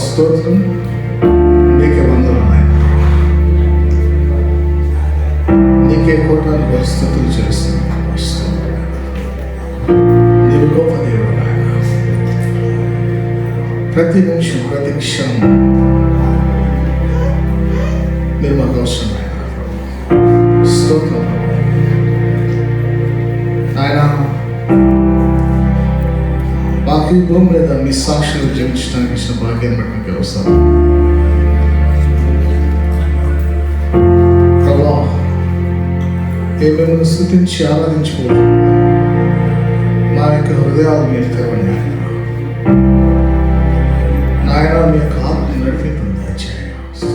స్తోత్రం, నీకే వందనాలు నాయన. నీకే కోటాను పరిస్థితులు చేస్తున్నాను. నీవు గొప్ప దేవుడు నాయన. ప్రతి నిమిషం ప్రతి క్షణం మీరు మాకు అవసరం నాయన. స్తోత్రం నాయన. మాకు ఈ భూమి మీద మీ సాక్షులు జీవించడానికి ఇచ్చిన భాగ్యాన్ని బట్టి మీకు అవసరం ప్రభా. మిమ్మల్ని స్తుతించి ఆరాధించుకోవచ్చు మా యొక్క హృదయాలు మీరు తెరవండి నాయన. మీ యొక్క ఆత్మ నడిపింపు దయచేయండి.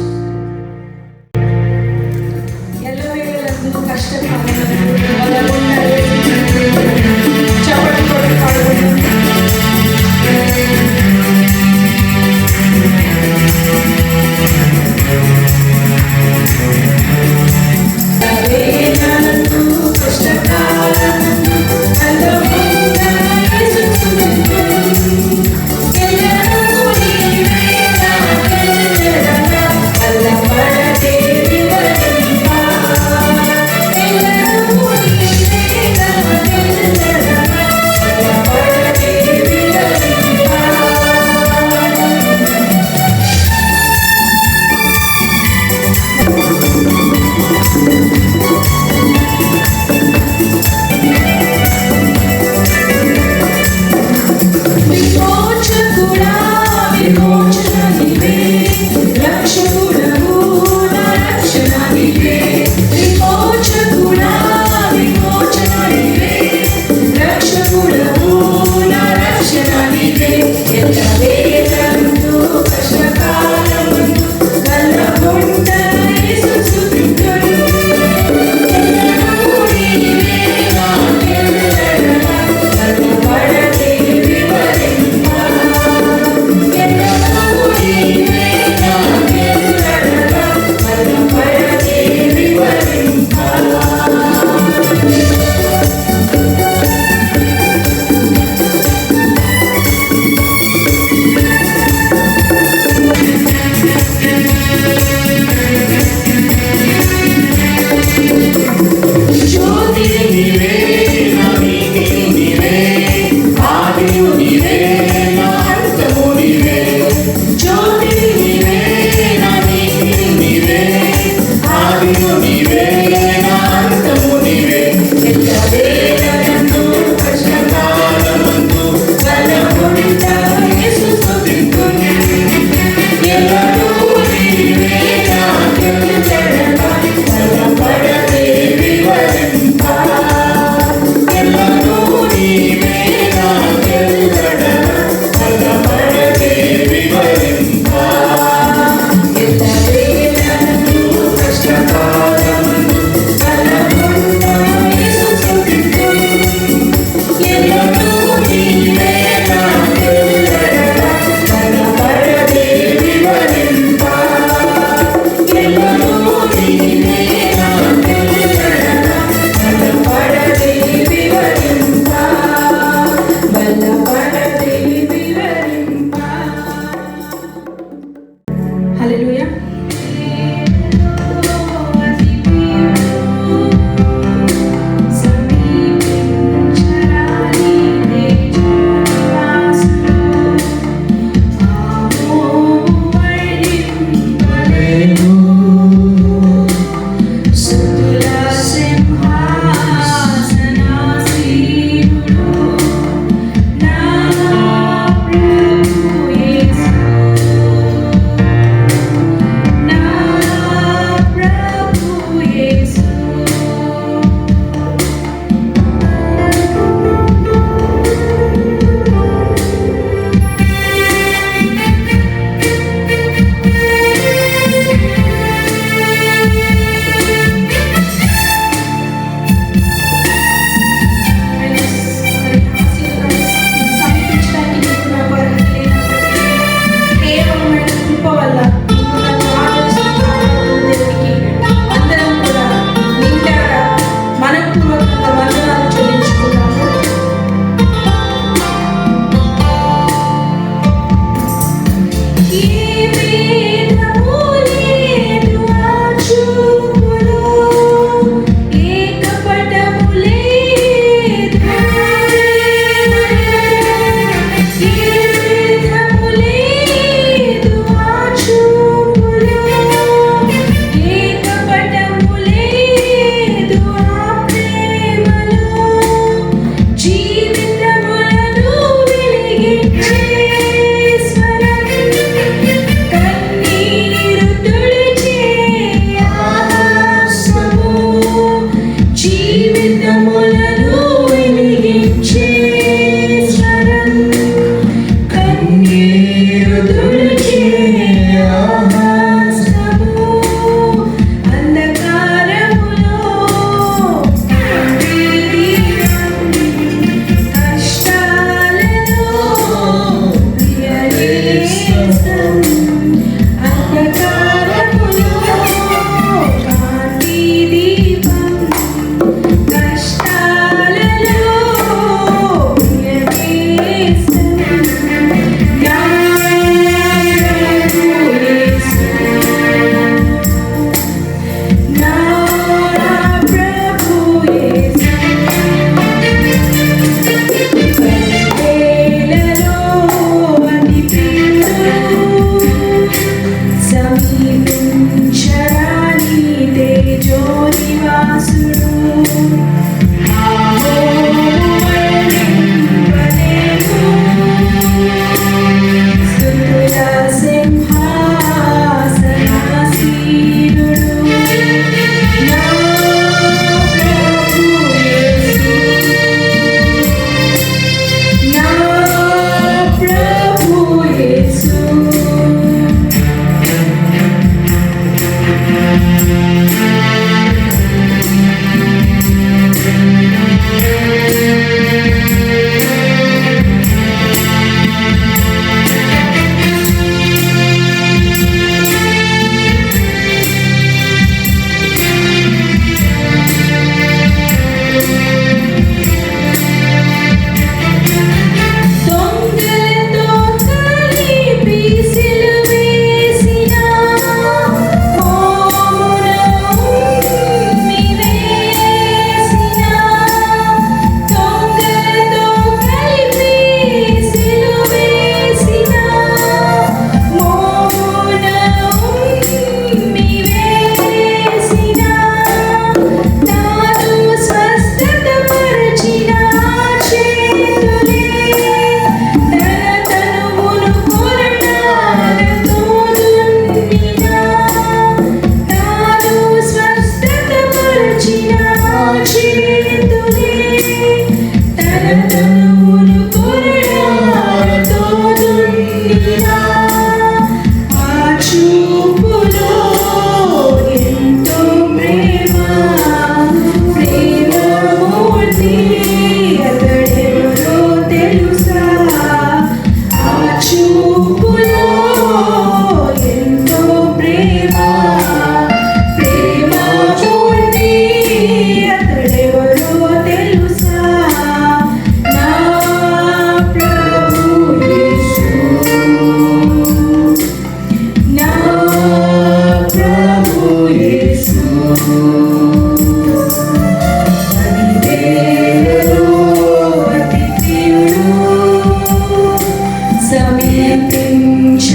సమీపించరాని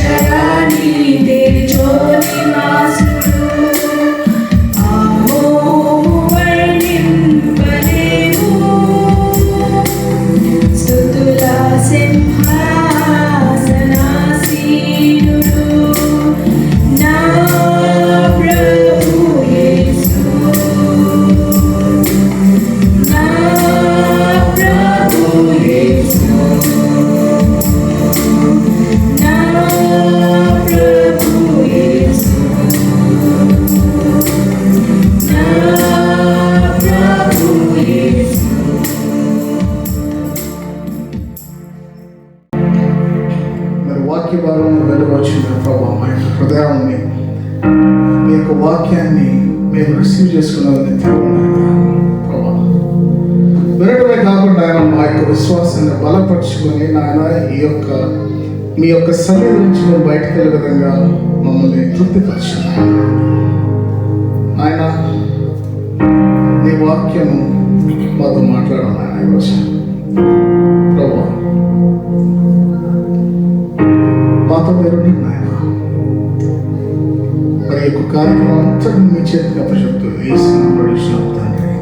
తేజోని వాసుడు ఆమోము వర్ణింపలేము స్తుతుల సింహాసనాసీనుడు నా ప్రభు యేసు నా ప్రభు యేసు నా ప్రభు యేసు నా ప్రభు యేసు. మరి వాక్య భాగంలో వెళ్ళవచ్చిన ప్రభావ మా యొక్క హృదయాన్ని మీ యొక్క వాక్యాన్ని మేము రిసీవ్ చేసుకున్నామని ప్రభావ వినటమే కాకుండా ఆయన మా యొక్క విశ్వాసాన్ని బలపరుచుకొని నాయన మీ యొక్క సన్నిధి నుంచి మేము బయటకు వెళ్ళే విధంగా మమ్మల్ని తృప్తిపరచండి ఆయన నీ వాక్యము మాతో మాట్లాడాలి ఆయన ఈరోజు ప్రభా మాతో మీరు నాయన మరి యొక్క కార్యక్రమం అంతా మీ చేతికి అప్పచెప్తూ వేసిన ప్రొడిషన్ తండ్రి.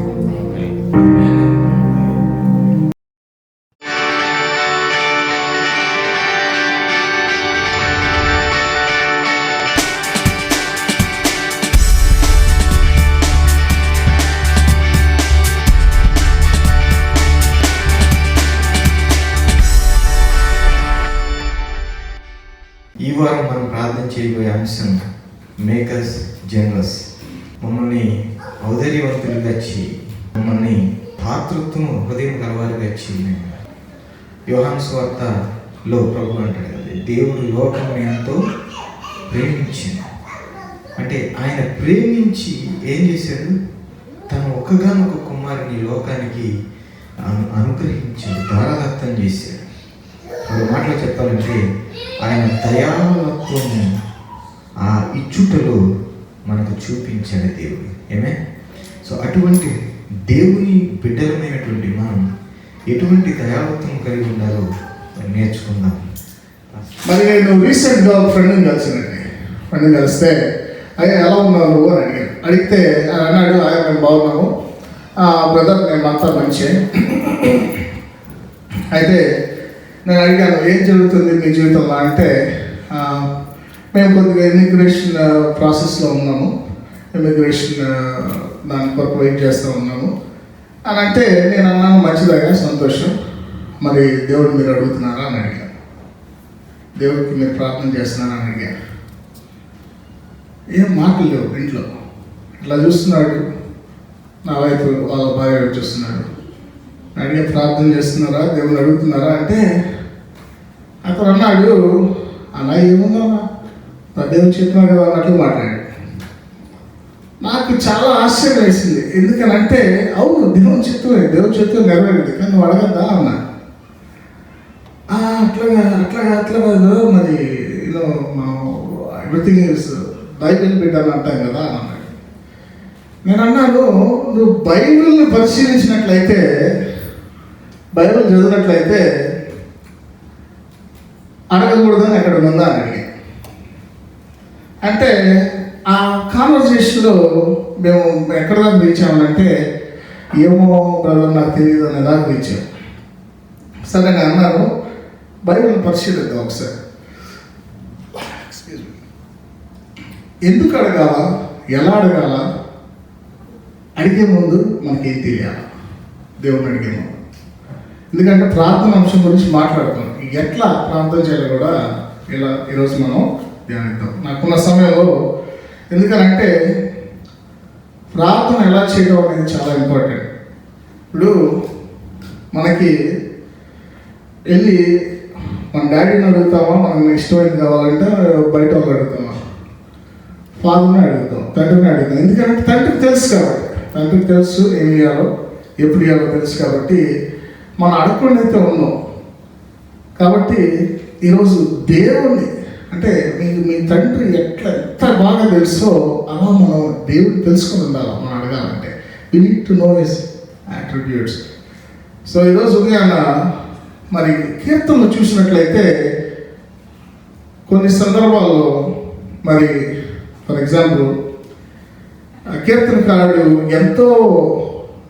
ఈ వారం మనం ప్రార్థన చేయబోయే అంశం మేకర్స్ జనరల్స్. మమ్మల్ని ఔదర్యవంతులుగా చేయి, మమ్మల్ని పాతృత్వం హృదయం గలవారిగా చేయి. యోహాను సువార్తలో ప్రభు అంటాడు కదా, దేవుడు లోకముని ఎంతో ప్రేమించింది. అంటే ఆయన ప్రేమించి ఏం చేశాడు? తన ఒక్కగానొక్క కుమారుని లోకానికి అనుగ్రహించాడు, దారాదత్తం చేశాడు. మరో మాటలో చెప్పాలంటే ఆయన దయావత్వము ఆ ఇచ్చుటలో మనకు చూపించాడు దేవుడు. ఏమే? సో అటువంటి దేవుని బిడ్డలమైనటువంటి మనం ఎటువంటి దయావత్వం కలిగి ఉండాలో నేర్చుకుందాం. మరి నేను రీసెంట్గా ఫ్రెండ్ని కలిస్తే అయ్యా ఎలా ఉన్నావు అని అడిగితే ఆయన అన్నాడు, ఆయన మేము బాగున్నాము బ్రదర్, మేము అంతా మంచి. అయితే నేను అడిగాను, ఏం జరుగుతుంది మీ జీవితంలో అంటే, మేము కొద్దిగా ఇమిగ్రేషన్ ప్రాసెస్లో ఉన్నాము, ఇమిగ్రేషన్ దాని కొరకు వెయిట్ చేస్తూ ఉన్నాము అని అంటే నేను అన్నాను, మంచిదాగా సంతోషం. మరి దేవుడు మీరు అడుగుతున్నారా అని అడిగాను, దేవుడికి మీరు ప్రార్థన చేస్తున్నారా అని అడిగాను. ఏం మాటలు లేవు ఇంట్లో. ఇట్లా చూస్తున్నాడు నా వైపు, వాళ్ళ భార్య వైపు చూస్తున్నాడు. అడిగే ప్రార్థన చేస్తున్నారా, దేవుడు అడుగుతున్నారా అంటే అతను అన్నాడు, అలా ఏముందా దేవుడు చెప్పినా కదా అన్నట్లు మాట్లాడాడు. నాకు చాలా ఆశ్చర్యం వేసింది. ఎందుకనంటే అవును, దేవుడు చెప్తూ నెరవేరింది, కానీ నువ్వు అడగద్దా అన్నా. అట్లా కాదు, మరి ఎవ్రీథింగ్ ఈజ్ బైబిల్ బిడ్డ అని అంటాం కదా అని అన్నాడు. నేను అన్నాను, నువ్వు బైబిల్ని పరిశీలించినట్లయితే, బైబిల్ చదివినట్లయితే అడగకూడదని ఎక్కడ ఉందా అని అడిగి. అంటే ఆ కాన్వర్జేషన్లో మేము ఎక్కడ దాకా రీచామంటే, ఏమో బ్రదర్ నాకు తెలియదు అనే దాకా రీచాం. సరే నేను అన్నాను, బైబిల్ పరిశీలిద్దాం ఒకసారి. ఎందుకు అడగాల, ఎలా అడగాల, అడిగే ముందు మనకేం తెలియాలి దేవుడిని అడిగే ముందు. ఎందుకంటే ప్రార్థన అంశం గురించి మాట్లాడుతాం, ఎట్లా ప్రార్థన చేయాలో కూడా ఇలా ఈరోజు మనం ధ్యానిద్దాం నాకున్న సమయంలో. ఎందుకనంటే ప్రార్థన ఎలా చేయడం అనేది చాలా ఇంపార్టెంట్. ఇప్పుడు మనకి వెళ్ళి మన డాడీని అడుగుతామా, మనకి ఇష్టమైనది కావాలంటే బయట వాళ్ళు అడుగుతామా, ఫాదర్ని అడుగుతాం, తండ్రిని అడుగుతాం. ఎందుకంటే తండ్రికి తెలుసు కాబట్టి, తండ్రికి తెలుసు ఏం చేయాలో ఎప్పుడు చేయాలో తెలుసు కాబట్టి మనం అడగకుండా అయితే ఉన్నాం. కాబట్టి ఈరోజు దేవుణ్ణి అంటే మీ తండ్రి ఎంత బాగా తెలుసో అలా మనం దేవుడు తెలుసుకొని ఉండాలి. మనం అడగాలంటే we need to know his attributes. So ఈరోజు ఉదయాన మరి కీర్తనలు చూసినట్లయితే కొన్ని సందర్భాల్లో మరి ఫర్ ఎగ్జాంపుల్ కీర్తనకారుడు ఎంతో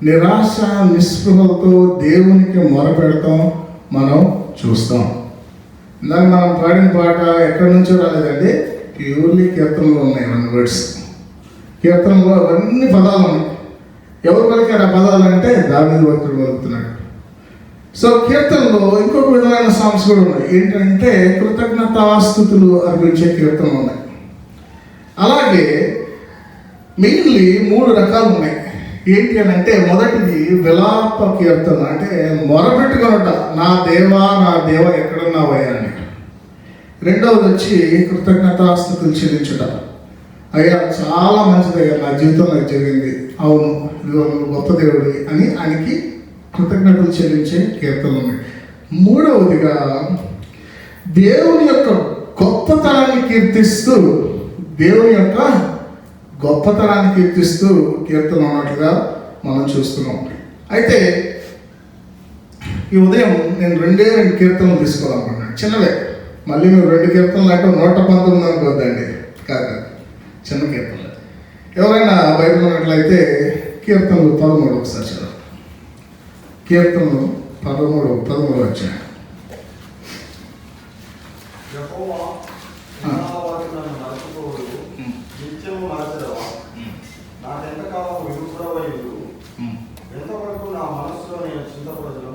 నిరాశ నిస్పృహలతో దేవునికి మొరపెడతాం మనం చూస్తాం. దాన్ని మనం పాడిన పాట ఎక్కడి నుంచో రాలేదండి, ప్యూర్లీ కీర్తనలో ఉన్నాయి మన వర్డ్స్. కీర్తనలో అవన్నీ పదాలు ఉన్నాయి. ఎవరు పలికారు ఆ పదాలు అంటే దావీదు భక్తుడు పలుకుతున్నాడు. సో కీర్తనలో ఇంకొక విధమైన సాంగ్స్ కూడా ఉన్నాయి. ఏంటంటే కృతజ్ఞతాస్తుతులు అర్పించే కీర్తనలు ఉన్నాయి. అలాగే మెయిన్లీ 3 రకాలు ఉన్నాయి. ఏంటి అని అంటే మొదటిది విలాప కీర్తన, అంటే మొరపెట్టుకున్నట, నా దేవా ఎక్కడున్నావయ్యా అని. రెండవది వచ్చి కృతజ్ఞతాస్తుతులు చెల్లించుట, అయ్యా చాలా మంచిదయ్యా నా జీవితంలో జరిగింది, అవును ఇదిగో నువ్వు గొప్ప దేవుడి అని ఆయనకి కృతజ్ఞతలు చెల్లించే కీర్తనలు ఉన్నాయి. మూడవదిగా దేవుని యొక్క గొప్పతనాన్ని కీర్తిస్తూ కీర్తన ఉన్నట్లుగా మనం చూస్తున్నాం. అయితే ఈ ఉదయం నేను 2 కీర్తనలు తీసుకోవాలనుకున్నాను, చిన్నవే. మళ్ళీ మేము 2 కీర్తనలు అంటే 119 అనుకోవద్దండి, కాదు, చిన్న కీర్తనలు. ఎవరైనా బైబిల్ ఉన్నట్లయితే కీర్తనలు 13 ఒకసారి చదవండి. కీర్తనలు 13 వచ్చాయి. యెహోవా యెహోవాకు నన్ను మరచిపోవుడు, నిత్యము మరచెదవా? నాకెంతకాలం విడుపురవైండు? ఎంతవరకు నా మనస్సులో నేను చింతపడదును?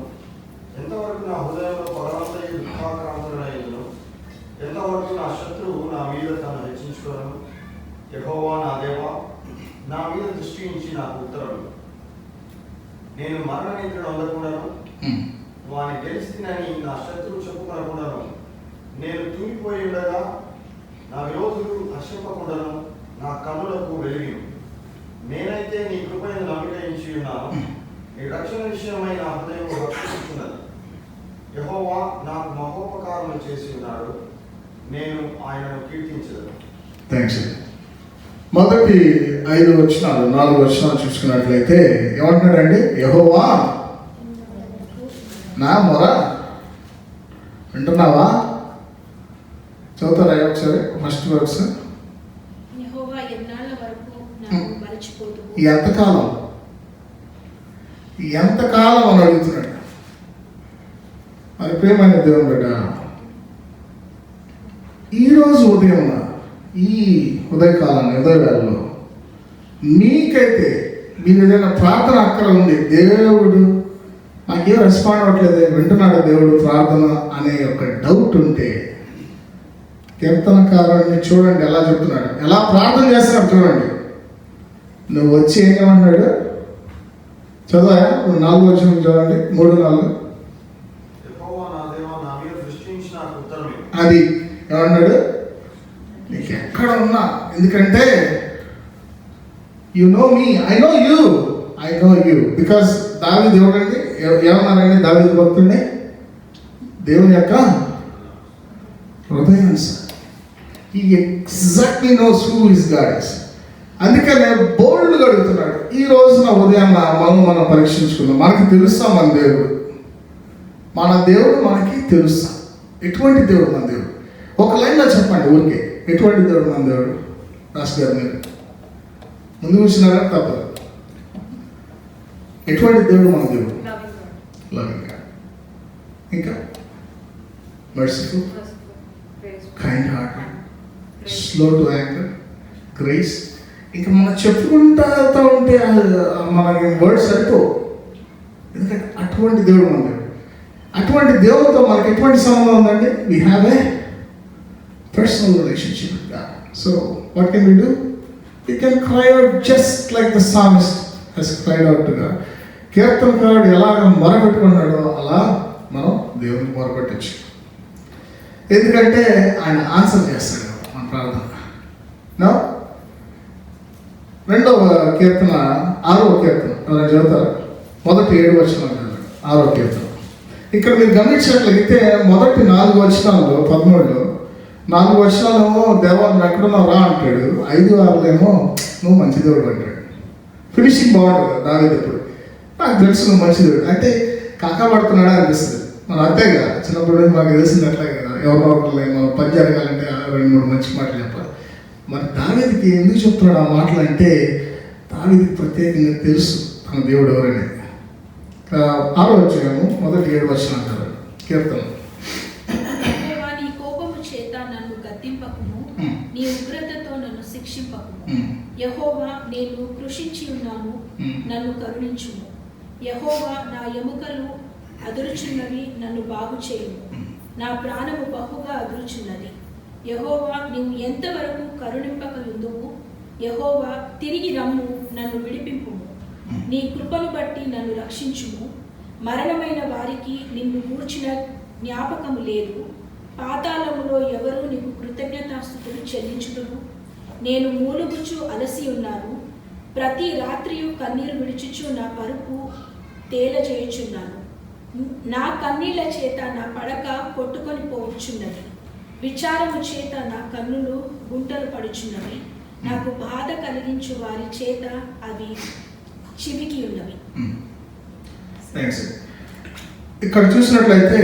ఎంతవరకు నా హృదయంలో పగలంతయు దుఃఖాక్రాంతుడనైందును? ఎంతవరకు నా శత్రువు నా మీద తను హెచ్చించుకోను? యెహోవా నా దేవా, నా మీద దృష్టి ఉంచి నాకు ఉత్తరము. నేను మరణ నిద్ర అందకుండాను, వాని గెలిచినని నా శత్రువు చెప్పుకొనకుండాను, నేను తూగిపోయి ఉండగా నా విరోధులు హర్షింపకుండాను నా కన్నులకు వెలిగిను. నేనైతే నీ కృపను నమ్మికయించి ఉన్నాను, నీ రక్షణ విషయమై నా హృదయం రక్షిస్తున్నది. యెహోవా నాకు మహోపకారం చేసి ఉన్నాడు, నేను ఆయనను కీర్తించదు. థ్యాంక్స్. మొదటి 5 వచనాలు 4 వచనాలు చూసుకున్నట్లయితే ఏమంటున్నాడండి? యెహోవా నా మొర వింటున్నావా? చదువుతారా ఒకసారి ఫస్ట్ వర్డ్స్. యెహోవా ఎన్నాళ్ళ వరకు నన్ను మరచిపోదువు? ఎంతకాలం అని అడుగుతున్నాడు. మరి ప్రేమైన దేవుని బిడ్డ, ఈరోజు ఉదయం ఈ ఉదయవేళలో మీకైతే మీరు ఏదైనా ప్రార్థన అక్కడ ఉంది, దేవుడు నాకేం రెస్పాండ్ అవ్వట్లేదు, వింటున్నాడు దేవుడు ప్రార్థన అనే ఒక డౌట్ ఉంటే కీర్తనకారుడిని చూడండి ఎలా చెప్తున్నాడు, ఎలా ప్రార్థన చేస్తున్నాడు చూడండి. నువ్వు వచ్చి ఏం ఏమన్నాడు చదవా? 4 వచనం చూడండి, 3-4. యెహోవా నా దేవా, నా మీద దృష్టి ఉంచి నాకు ఉత్తరమే. అది ఏమన్నాడు? నీకు ఎక్కడ ఉన్నా, ఎందుకంటే you know me, I know you because దావీదు దేవుడండి ఏమన్నారండి? దావీదు భక్తుడిని దేవుని యొక్క హృదయం సార్. ఈ exactly knows who is God is. అందుకనే బోల్డ్గా అడుగుతున్నాడు. ఈ రోజున ఉదయం మనం పరీక్షించుకుందాం. మనకి తెలుస్తాం మన దేవుడు మనకి తెలుస్తాం. ఎటువంటి దేవుడు మన దేవుడు? ఒక లైన్లో చెప్పండి ఊరికే, ఎటువంటి దేవుడు మన దేవుడు? రాష్ట్ర గారు మీరు ముందు కూర్చున్నారా? తప్పదు. ఎటువంటి దేవుడు మన దేవుడు? Loving God. ఇంకా merciful, kind hearted, slow to anger, grace. ఇంకా మనం చెప్పుకుంటా ఉంటే మనకి వర్డ్స్ సరిపో. ఎందుకంటే అటువంటి దేవుడు మన దేవుడు. అటువంటి దేవుడితో మనకి ఎటువంటి సంబంధం ఉందండి? We have a personal relationship with God. So what can we do? We can cry out just like the psalmist has cried out to God. కీర్తనకారుడు ఎలాగ మొరపెట్టుకున్నాడో అలా మనం దేవునికి మొరపెట్టచ్చు. ఎందుకంటే ఆయన ఆన్సర్ చేస్తాడు మన ప్రార్థన. నో, 2వ కీర్తన 6వ కీర్తన ఎవరైనా చదువుతారా? మొదటి 7 వచనాలు 6వ కీర్తన. ఇక్కడ మీరు గమనించినట్లయితే మొదటి 4 వచనాల్లో 13లో 4 వచనాలేమో దేవా నువ్వు ఎక్కడున్నావు రా అంటాడు, 5-6 నువ్వు మంచి దేవుడు అంటాడు. ఫినిషింగ్ బాగుంటుంది దావీదు. ఇప్పుడు నాకు తెలుసు నువ్వు మంచి దేవుడు అంటే కాకా పడుతున్నాడా అనిపిస్తుంది. మన అంతేగా, చిన్నప్పుడు మాకు తెలిసింది అట్లాగే కదా, ఎవరో ఒకరు మనం పని జరగాలంటే 2-3 మంచి మాటలు చెప్పాలి. మరి దావీదుకి ఎందుకు చెప్తున్నాడు ఆ మాటలు అంటే, దావీదుకి ప్రత్యేకంగా తెలుసు తన దేవుడు ఎవరనేది. 6వ అధ్యాయము 1-7 వచనం అంటారు కీర్తన. యెహోవా, నీ కోపము చేత నన్ను గద్దింపకుము, నీ ఉగ్రతతో నన్ను శిక్షింపకుము. యెహోవా, నేను కృషించి ఉన్నాను, నన్ను కరుణించుము. యెహోవా, నా ఎముకలు అదురుచున్నవి, నన్ను బాగు చేయుము. నా ప్రాణము బహుగా అదురుచున్నది. యెహోవా, నీవు ఎంతవరకు కరుణింపక ఉందువు? యెహోవా, తిరిగి రమ్ము, నన్ను విడిపింపుము. నీ కృపను బట్టి నన్ను రక్షించుము. మరణమైన వారికి నిన్ను గూర్చిన జ్ఞాపకము లేదు. పాతాళములో ఎవరు నీకు కృతజ్ఞతాస్తుతులు చెల్లించుదురు? నేను మూలుగుచు అలసి ఉన్నాను. ప్రతి రాత్రియు కన్నీరు విడుచుచు నా పరుపు తేలజేయుచున్నాను. నా కన్నీళ్ల చేత నా పడక కొట్టుకొని పోవచ్చున్నది. విచారము చేత నా కన్నులు గుంటలు పడుచున్నవి. నాకు బాధ కలిగించు వారి చేత అవి చివికి ఉన్నవి. ఇక్కడ చూసినట్లయితే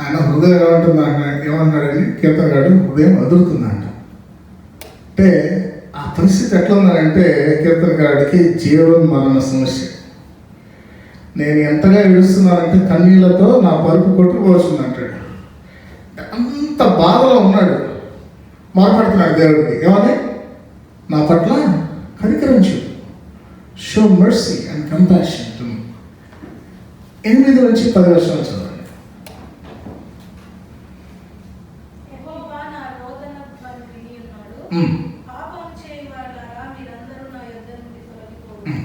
ఆయన హృదయం ఏమన్నాడని కీర్తనగాడు హృదయం అదురుతుందంట. అంటే ఆ పరిస్థితి ఎట్లా ఉందంటే కీర్తనగాడికి జీవన్ మరణ సమస్య. నేను ఎంతగా ఏడుస్తున్నానంటే కన్నీళ్లతో నా పరుపు కొట్టుకోవాల్సింది అంటాడు. అంత బాధలో ఉన్నాడు. మాట్లాడుతున్నాడు దేవుడికి ఏమని, నా పట్ల కనికరించు, show mercy and compassion to me. 8-10 వర్షాలు చదవండి. యెహోవా నా రోదన విని ఉన్నాడు. పాపం చేయువారులారా, మీరందరూ నా యొద్ద నుండి తొలగిపోవుడి.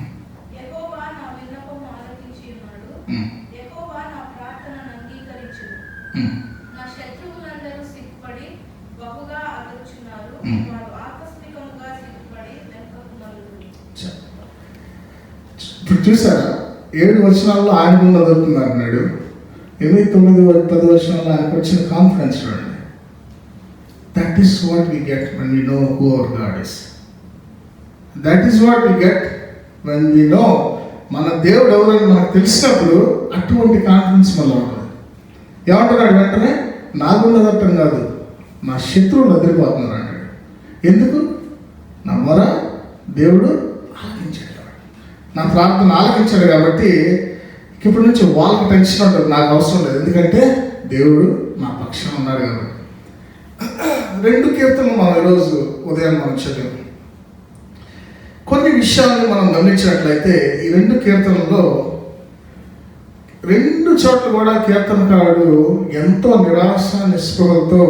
యెహోవా నా విన్నపము ఆలకించి ఉన్నాడు. యెహోవా నా ప్రార్థనను అంగీకరించును. నా శత్రువులందరూ సిగ్గుపడి బహుగా అదురుచున్నారు. వారు ఆకస్మికముగా సిగ్గుపడి వెనుకకు మరలుదురు. ఇప్పుడు చూసారా, 7 వచనాల్లో ఆయన ముందు అదురుతుంది అన్నాడు. 8-10 వచనాల్లో ఆయనకు వచ్చిన కాన్ఫిడెన్స్ చూడండి. That is what we get when we know who our God is. That is what we get when we know మన దేవుడు ఎవరని మనకు తెలిసినప్పుడు అటువంటి కాన్ఫిడెన్స్ మనలో ఉంటుంది. ఏమంటున్నాడు వెంటనే, నాకున్నదట్టం కాదు, నా శత్రువులు అదిరిపోతున్నారు అన్నాడు. ఎందుకు? నా మొర దేవుడు ఆలకించాడు, నా ప్రార్థన ఆలకించాడు. కాబట్టి ఇప్పటి నుంచి వాళ్ళకి టెన్షన్ ఉంటుంది, నాకు అవసరం లేదు, ఎందుకంటే దేవుడు నా పక్షం ఉన్నాడు కాబట్టి. 2 కీర్తనలు మనం ఈరోజు ఉదయం మనం చదివాం. కొన్ని విషయాలను మనం గమనించినట్లయితే ఈ 2 కీర్తనల్లో 2 చోట్ల కూడా కీర్తనకారుడు ఎంతో నిరాశ నిస్పృహలతో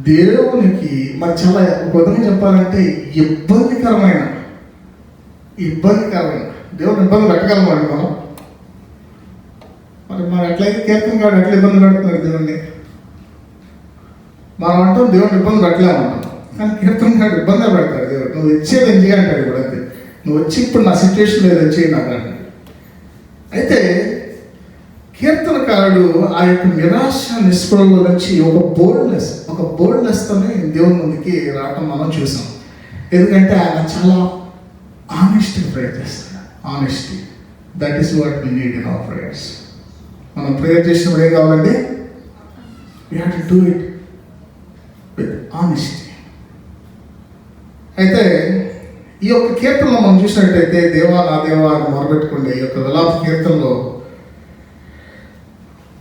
దేవునికి మరి చాలా ఒక విధంగా చెప్పాలంటే ఇబ్బందికరమైన దేవుని ఇబ్బంది పెట్టగలమండి మనం. మరి ఎట్లయితే కీర్తనకారుడు ఎట్లా ఇబ్బంది పెడుతున్నాడు దేవుణ్ణి? మనం అంటాం దేవుని ఇబ్బంది పెట్టలేమంటాం, కానీ కీర్తనకారుడు ఇబ్బంది పెడతాడు దేవుడు. నువ్వు ఇచ్చేది ఏం చేయంటాడు ఇప్పుడు, అంతే, నువ్వు వచ్చి ఇప్పుడు నా సిచ్యువేషన్ ఏదో చేయి నాకు అంటాడు. అయితే కీర్తనకారుడు ఆ యొక్క నిరాశ నిస్పృహల నుంచి ఒక బోల్డ్నెస్తోనే దేవుని ముందుకి రావటం మనం చూసాం. ఎందుకంటే ఆయన చాలా ఆనెస్ట్గా ప్రేయర్ చేస్తాడు. Honesty, that is what we need in our prayers. మనం ప్రేయర్ చేసినప్పుడు ఏం కావాలండి? We have to do it with honesty. అయితే ఈ యొక్క కీర్తనలో మనం చూసినట్టయితే దేవా నా దేవా అని మొరబెట్టుకుంటే ఈ యొక్క విలాప కీర్తనలో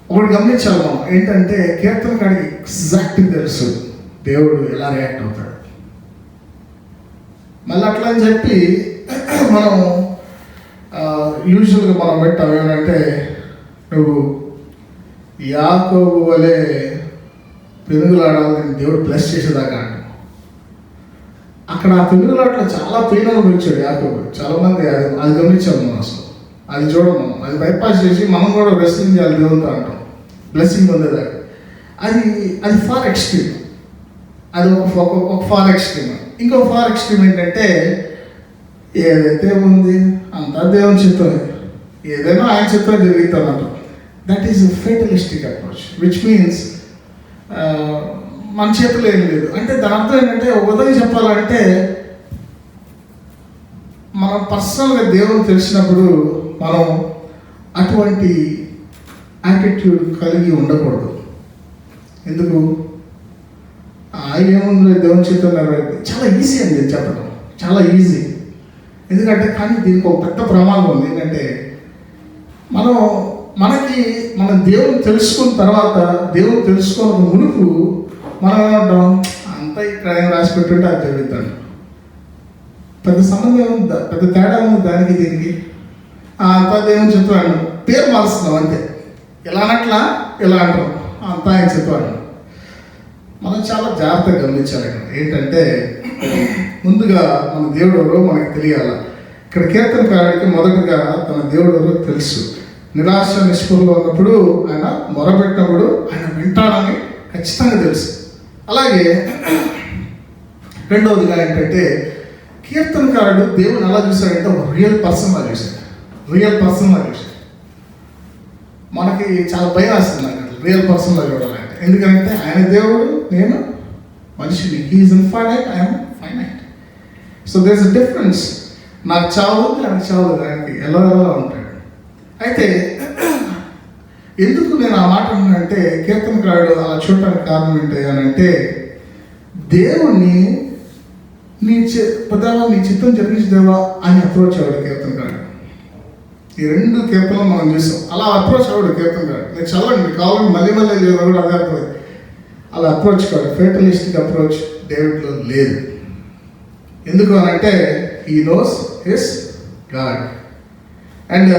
ఒకటి గమనించాలి మనం, ఏంటంటే కీర్తనకాడికి ఎగ్జాక్ట్గా తెలుసు దేవుడు ఎలా రియాక్ట్ అవుతాడు. మళ్ళీ అట్లా అని చెప్పి మనం యూజువల్గా మనం పెట్టాం ఏమంటే, నువ్వు యాకోబు వలె పెనుగులాడాలని దేవుడు బ్లెస్ చేసేదాకా అంట. అక్కడ ఆ పెనుగులాటలో చాలా పెయిన్ అనుభవించాడు యాకోబు. చాలామంది అది గమనించాము మనం, అసలు అది చూడము, అది బైపాస్ చేసి మనం కూడా రెస్లింగ్ చేయాలి దేవునితో అంటాం, బ్లెస్సింగ్ పొందేదాకా. అది ఫార్ ఎక్స్ట్రీమ్. అది ఒక ఫార్ ఎక్స్ట్రీమ్. ఇంకో ఫార్ ఎక్స్ట్రీమ్ ఏంటంటే, ఏదైతే ఉంది అంతా దేవుని చిత్తమే, ఏదైనా ఆయన చిత్తం జరుగుతుంది అంటాం. That is fatalistic approach, which means మన చేతిలో ఏం లేదు. అంటే దాని అర్థం ఏంటంటే, ఒక విధంగా చెప్పాలంటే మనం పర్సనల్గా దేవుని తెలిసినప్పుడు మనం అటువంటి యాటిట్యూడ్ కలిగి ఉండకూడదు. ఎందుకు ఏముంది దేవుని చిత్తం నెరవేర్పు చాలా ఈజీ అండి ఇది చెప్పడం, చాలా ఈజీ. ఎందుకంటే కానీ దీనికి ఒక పెద్ద ప్రమాదం ఉంది. ఏంటంటే మన దేవుని తెలుసుకున్న తర్వాత, దేవుని తెలుసుకోవడం మునుపు మనం ఏమంటాం, అంతా ఇక్కడ ఏం రాసి పెట్టుంటే అది జరుగుతాడు. పెద్ద సంబంధం ఉందా, పెద్ద తేడా ఉంది దానికి దీనికి. అంతా దేవుని చెప్తాను, పేరు మారుస్తున్నాం అంతే. ఇలా అనట్లా ఇలా అంటాం, అంతా ఆయన చెప్పాడు. మనం చాలా జాగ్రత్తగా గమనించాలి. ఇక్కడ ఏంటంటే ముందుగా మన దేవుడు ఎవరో మనకు తెలియాలి. ఇక్కడ కీర్తనకారుడికి మొదటగా తన దేవుడు ఎవరో తెలుసు. నిరాశ నిస్పృహలో ఉన్నప్పుడు ఆయన మొరపెట్టినప్పుడు ఆయన వింటాడని ఖచ్చితంగా తెలుసు. అలాగే రెండవదిగా ఏంటంటే కీర్తనకారుడు దేవుని ఎలా చూశాడంటే ఒక రియల్ పర్సన్లా చూశాడు. మనకి చాలా భయం వేస్తుంది రియల్ పర్సన్లా చూడాలంటే. ఎందుకంటే ఆయన దేవుడు, నేను మనిషిని. He is infinite, I'm finite. So there is a difference. నాకు చావు ఉంది, ఆయనకు చావు లేదు. ఆయనకి ఎలా ఉంటాడు. అయితే ఎందుకు నేను ఆ మాట అంటే కీర్తనకారుడు అలా చూడటానికి కారణం ఏంటి అని అంటే, దేవుణ్ణి నీ చిత్తం జరిగించేదేవా అని అప్రోచ్ అవ్వడు కీర్తనకారుడు. ఈ రెండు కీర్తనలు మనం చూసాం. అలా అప్రోచ్ అవ్వడు కీర్తనకారుడు. నేను చదవండి, మీకు కావాలని మళ్ళీ లేదు కూడా అదే అర్థమైంది. అలా అప్రోచ్ కాదు. ఫేటలిస్టిక్ అప్రోచ్ డేవిడ్లో లేదు. ఎందుకు అని అంటే he knows his God. And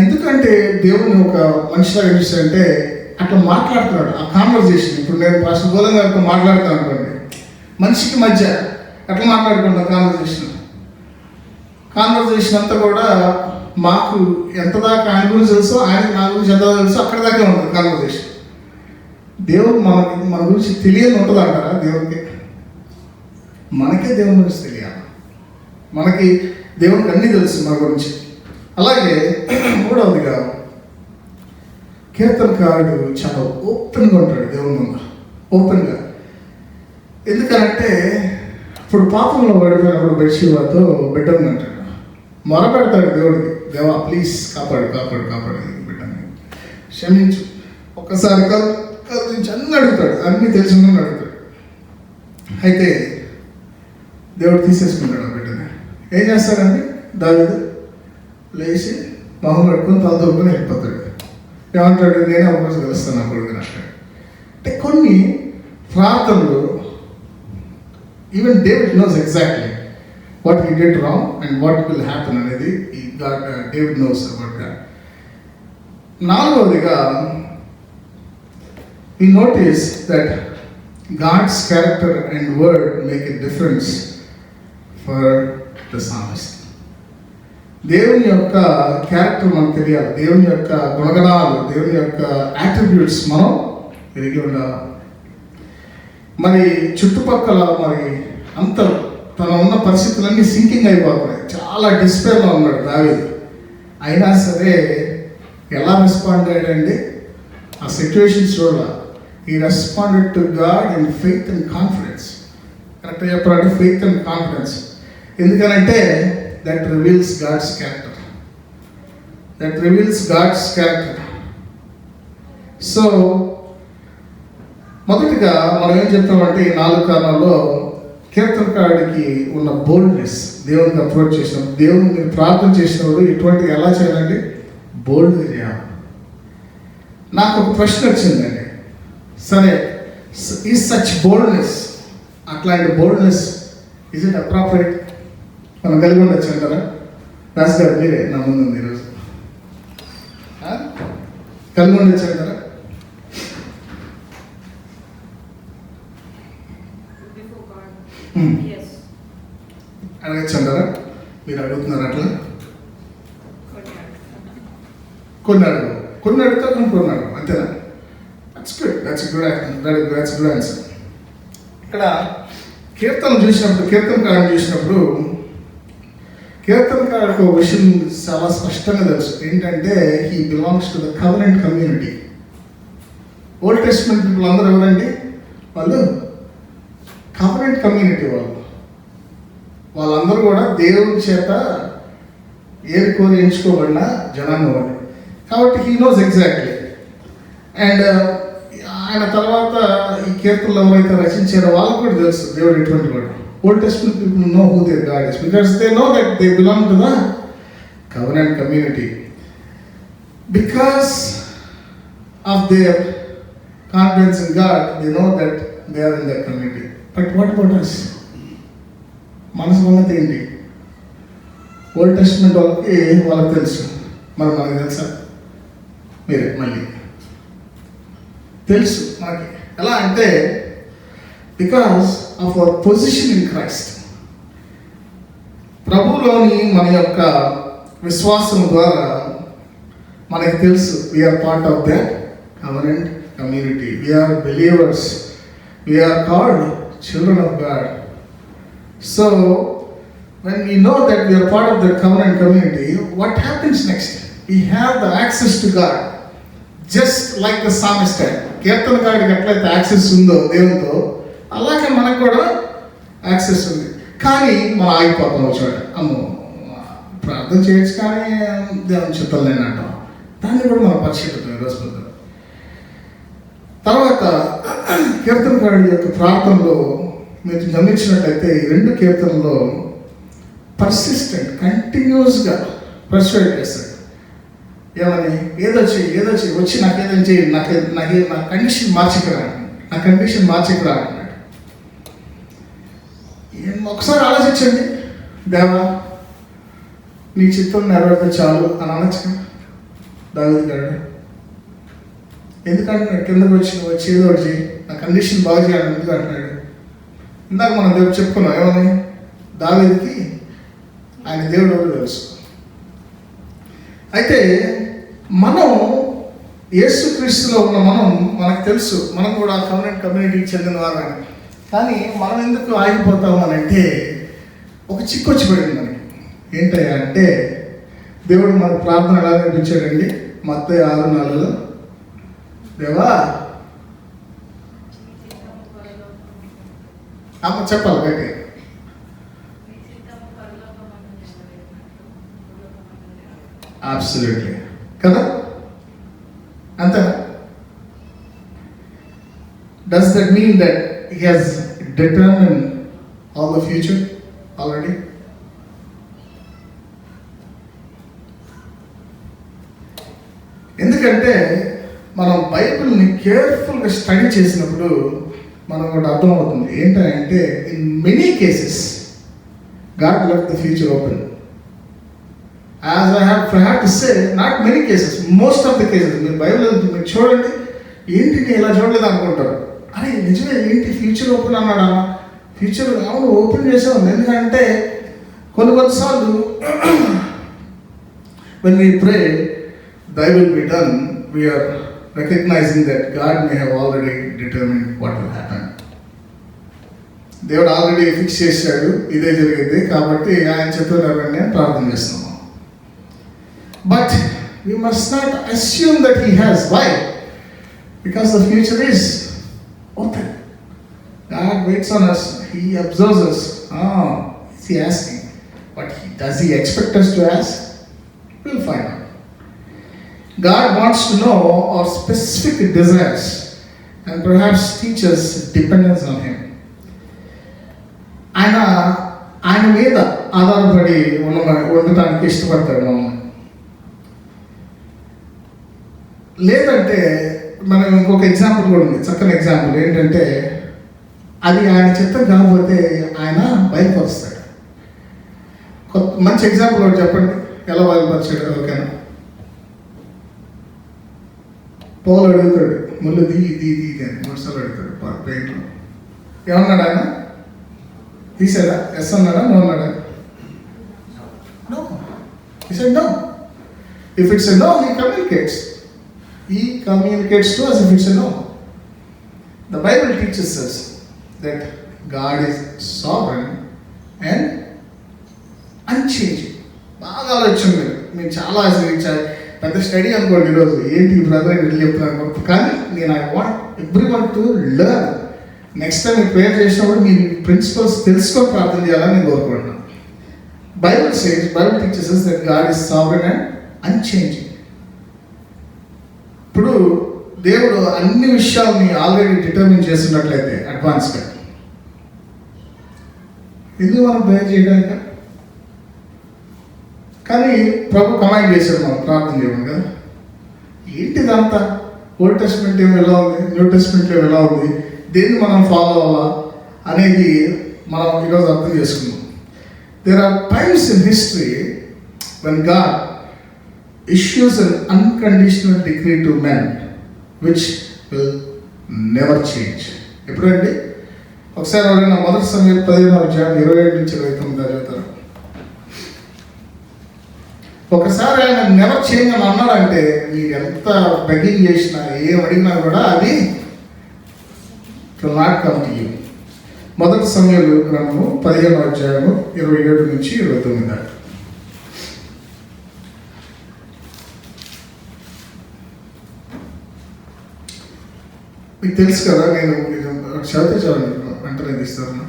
ఎందుకంటే దేవుని ఒక మనిషిలాగా చూసాడంటే అట్లా మాట్లాడుతున్నాడు. ఆ కాన్వర్జేషన్, ఇప్పుడు నేను పాస్టర్ గోలం గారితో మాట్లాడుతాను అనుకోండి, మనిషికి మధ్య ఎట్లా మాట్లాడుకుంటాం కాన్వర్జేషన్ అంతా కూడా మాకు ఎంత దాకా ఆయన గురించి తెలుసో, ఆయనకి నా గురించి ఎంత తెలుసో అక్కడ దాకా ఉంటుంది కాన్వర్జేషన్. దేవుడు మన గురించి తెలియని ఉంటుంది అంటారా? దేవుడికి మనకే దేవుని గురించి తెలియాలి. మనకి దేవుడికి అన్నీ తెలుసు మన గురించి. అలాగే మూడవదిగా కీర్తనకారుడు చాలా ఓపెన్గా ఉంటాడు దేవుని ముందు, ఓపెన్గా. ఎందుకంటే ఇప్పుడు పాపంలో పడిపోయినప్పుడు బెడ్షీవాతో బిడ్డని అంటాడు, మొరపెడతాడు దేవుడికి, దేవా ప్లీజ్ కాపాడు బిడ్డని, క్షమించు, ఒక్కసారి నుంచి అన్నీ అడుగుతాడు, అన్నీ తెలిసిందని అడుగుతాడు. అయితే దేవుడు తీసేసుకుంటాడు ఆ బిడ్డని. ఏం చేస్తాడండి దావీదు? లేచి మొహం కట్టుకొని తల తోడుకొని వెళ్ళిపోతాడు. ఏమంటాడు? నేనే అవకాశం కలుస్తాను నా కొడుకుని అంటాడు. అంటే కొన్ని ప్రార్థనలు even David knows exactly what he did wrong and what will happen అనేది డేవిడ్ నోస్ అబౌట్ గాడ్. నాలుగవదిగా we notice that God's character and word make a difference for the psalmist. దేవుని యొక్క క్యారెక్టర్ మనకు తెలియాలి, దేవుని యొక్క గుణగణాలు, దేవుని యొక్క యాట్రిబ్యూట్స్ మనం ఎరిగి ఉండాలి. మరి చుట్టుపక్కల మరి అంత తన ఉన్న పరిస్థితులన్నీ సింకింగ్ అయిపోతున్నాయి, చాలా డిస్పేర్లో ఉన్నాడు దావీదు. అయినా సరే ఎలా రెస్పాండ్ అయ్యాడండి ఆ సిచ్యువేషన్స్ చూడాలి. He responded to God in faith and confidence. కరెక్ట్గా చెప్పాలంటే faith and confidence. ఎందుకనంటే that reveals God's character. So మొదటిగా మనం ఏం చెప్తామంటే ఈ 4 కారణాల్లో కీర్తనకారుడికి ఉన్న బోల్డ్నెస్, దేవునికి అప్రోచ్ చేసినప్పుడు, దేవుని మీరు ప్రార్థన చేసినప్పుడు ఎటువంటి ఎలా చేయాలండి? బోల్డ్గా చేయాలి. నాకు ఒక ప్రశ్న వచ్చిందండి. సరే, ఈ సచ్ బోల్డ్నెస్, అట్లాంటి బోల్డ్నెస్ ఇజ్ ఇట్ అప్రాపరేట్ మనం కలిగి ఉండొచ్చు అంటారా? రాజు గారు మీరే నా ముందు ఉంది ఈరోజు, కలిగి ఉండొచ్చు అంటారా? అడగచ్చు అంటారా? మీరు అడుగుతున్నారు అట్లా? కొన్ని అడుగుతా కొన్ని అడుగు అంతేనా? That's a good answer. ఇక్కడ కీర్తనకారుడు చూసినప్పుడు కీర్తనకారుడికి ఒక విషయం చాలా స్పష్టంగా తెలుసు. ఏంటంటే he belongs to the covenant community. Old Testament people అందరూ ఎవరండి? వాళ్ళు కవెనెంట్ కమ్యూనిటీ. వాళ్ళందరూ కూడా దేవుని చేత ఏరుకోరి ఎంచుకోబడిన జనాంగం వాళ్ళు. కాబట్టి హీ నోస్ ఎగ్జాక్ట్లీ. అండ్ ఆయన తర్వాత ఈ కీర్తనలు ఎవరైతే రచించారో వాళ్ళకు కూడా తెలుసు దేవుడు ఎటువంటి వాడు. Old Testament people know who their God is because they know that they belong to the covenant community. Because of their confidence in God, they know that they are in that community. But what about us? మనసు ఉన్నది ఏంటి? Old testament వాళ్ళకి తెలుసు, మరి మనకు తెలుసా? మీరే మళ్ళీ తెలుసు మనకి. ఎలా అంటే because of our position in Christ. ప్రభువులోని మన యొక్క విశ్వాసం ద్వారా మనకి తెలుసు we're part of that covenant community, we're believers, we're called children of God. So when we know that we are part of the covenant community, what happens next? We have the access to God, just like the psalmist had. కీర్తనకారుడికి ఎట్లయితే access ఉందో దేవునితో, అలాగే మనకు కూడా access ఉంది. కానీ మనం ఆగిపోతాం చోట, అమ్మో ప్రార్థన చేయొచ్చు కానీ దేవుని చిత్తం లేనట్టు. దాన్ని కూడా మనం పరిశీలిద్దాం ఈరోజు పొద్దున. తర్వాత కీర్తనకారుడి యొక్క ప్రార్థనలో మీరు గమనించినట్లయితే ఈ 2 కీర్తనలో పర్సిస్టెంట్ కంటిన్యూస్గా పర్సువేట్ చేస్తాడు. ఏమని? ఏదో చెయ్యి వచ్చి నాకేదో చేయి, నా కండిషన్ మార్చికరా, నా కండిషన్ మార్చికరా అన్నాడు. ఒకసారి ఆలోచించండి, దేవా నీ చిత్తం నెరవేరితే చాలు అని అనొచ్చు దావీదు గారు. ఎందుకంటున్నాడు? కిందకు వచ్చి ఏదో వచ్చి నా కండిషన్ బాగు చేయాలని ఎందుకు అంటున్నాడు? ఇందాక మనం చెప్పుకున్నాం ఏమని? దావీదుకి ఆయన దేవుడు ఎవరో తెలుసు. అయితే మనం యేసుక్రీస్తులో ఉన్న మనకు తెలుసు మనం కూడా కమ్యూనిటీ కమ్యూనిటీకి చెందిన వారని. కానీ మనం ఎందుకు ఆగిపోతాము అని అంటే ఒక చిక్కు వచ్చి పడింది మనకి. ఏంటయ్యా అంటే దేవుడు మనకు ప్రార్థన ఎలా నేర్పించాడండి? మత్తయి 6:4 దేవా అమ్మ చెప్పాలి బయట అబ్సల్యూట్లీ కదా, అంతేనా? Does that mean that he has determined all the future already? ఎందుకంటే మనం బైబిల్ని కేర్ఫుల్గా స్టడీ చేసినప్పుడు మనం ఒకటి అర్థమవుతుంది. ఏంటంటే in many cases God left the future open. As I have to say, not many cases, most of the cases. మీరు బైబిల్ మీరు చూడండి, ఏంటి నేను ఇలా చూడలేదు అనుకుంటారు. అరే నిజమే, ఏంటి ఫ్యూచర్ ఓపెన్ అన్నాడా? ఫ్యూచర్ అవును ఓపెన్ చేసాం. ఎందుకంటే కొన్నిసార్లు when we pray thy will be done, we are recognizing that God may have already determined what will happen. దేవుడు ఆల్రెడీ ఫిక్స్ చేశాడు ఇదే జరిగింది కాబట్టి ఆయన చెప్పారని ప్రార్థన చేస్తున్నాము. But we must not assume that he has. Why? Because the future is open. God waits on us, he observes us. Is he asking? But does he expect us to ask? We'll find out. God wants to know our specific desires and perhaps teach us dependence on him. ఆయన మీద ఆధారపడి ఉండటానికి ఇష్టపడతాడు మమ్మల్ని. లేదంటే మనం ఇంకొక example కూడా ఉంది, చక్కని ఎగ్జాంపుల్. ఏంటంటే అది ఆయన చిత్తం కాకపోతే ఆయన బయలుపరుస్తాడు. మంచి ఎగ్జాంపుల్ ఒకటి చెప్పండి, ఎలా బయలుపరిచాడు? ఓకేనా? పౌలు అడుగుతాడు, ముళ్ళు దీ అని 3 సార్లు అడుగుతాడు పెయింట్లో. ఏమన్నాడు ఆయన? తీసాడా? ఎస్ అన్నాడా? నో అన్నాడా? No. He said no. If it's a no, he communicates. He communicates to us if it's a no. The Bible teaches us that God is sovereign and unchanging. బాగా ఆలోచన మీరు చాలా పెద్ద స్టడీ అనుకోండి ఈరోజు. ఏంటి బ్రదర్ ఇట్లా చెప్తున్నాను, కానీ నేను I want everyone to learn. Next time మీరు ప్రేయర్ చేసినప్పుడు మీ ప్రిన్సిపల్స్ తెలుసుకొని ప్రార్థన చేయాలని నేను కోరుకుంటున్నాను. Bible teachers us that God is sovereign and unchanging. ఇప్పుడు దేవుడు అన్ని విషయాల్ని ఆల్రెడీ డిటర్మిన్ చేస్తున్నట్లయితే అడ్వాన్స్గా ఎందుకు మనం ప్రేయర్ చేయడానికి? కానీ ప్రభు కమాండ్ చేశాడు మనం ప్రార్థన చేయడం కదా. ఏంటిదంతా? ఓల్డ్ టెస్ట్మెంట్ ఏమో ఎలా ఉంది, న్యూ టెస్ట్మెంట్ ఏమో ఎలా ఉంది, దేన్ని మనం ఫాలో అవ్వాలా అనేది మనం ఈరోజు అర్థం చేసుకున్నాం. There are times in history when God issues an unconditional decree to men which will never change. ఎప్పుడండి? ఒకసారి ఎవరైనా మొదటి సమయం 15:27-29 చదువుతారు. ఒకసారి ఆయన నెవర్ చేంజ్ అని అన్నాడంటే మీరు ఎంత బెగ్గింగ్ చేసినా ఏం అడిగినా కూడా అది will not come to you. మొదటి సమయం గ్రంథము 15:27-29 దాకా. మీకు తెలుసు కదా, నేను చదివితే చాలు వెంటనే తీస్తాను.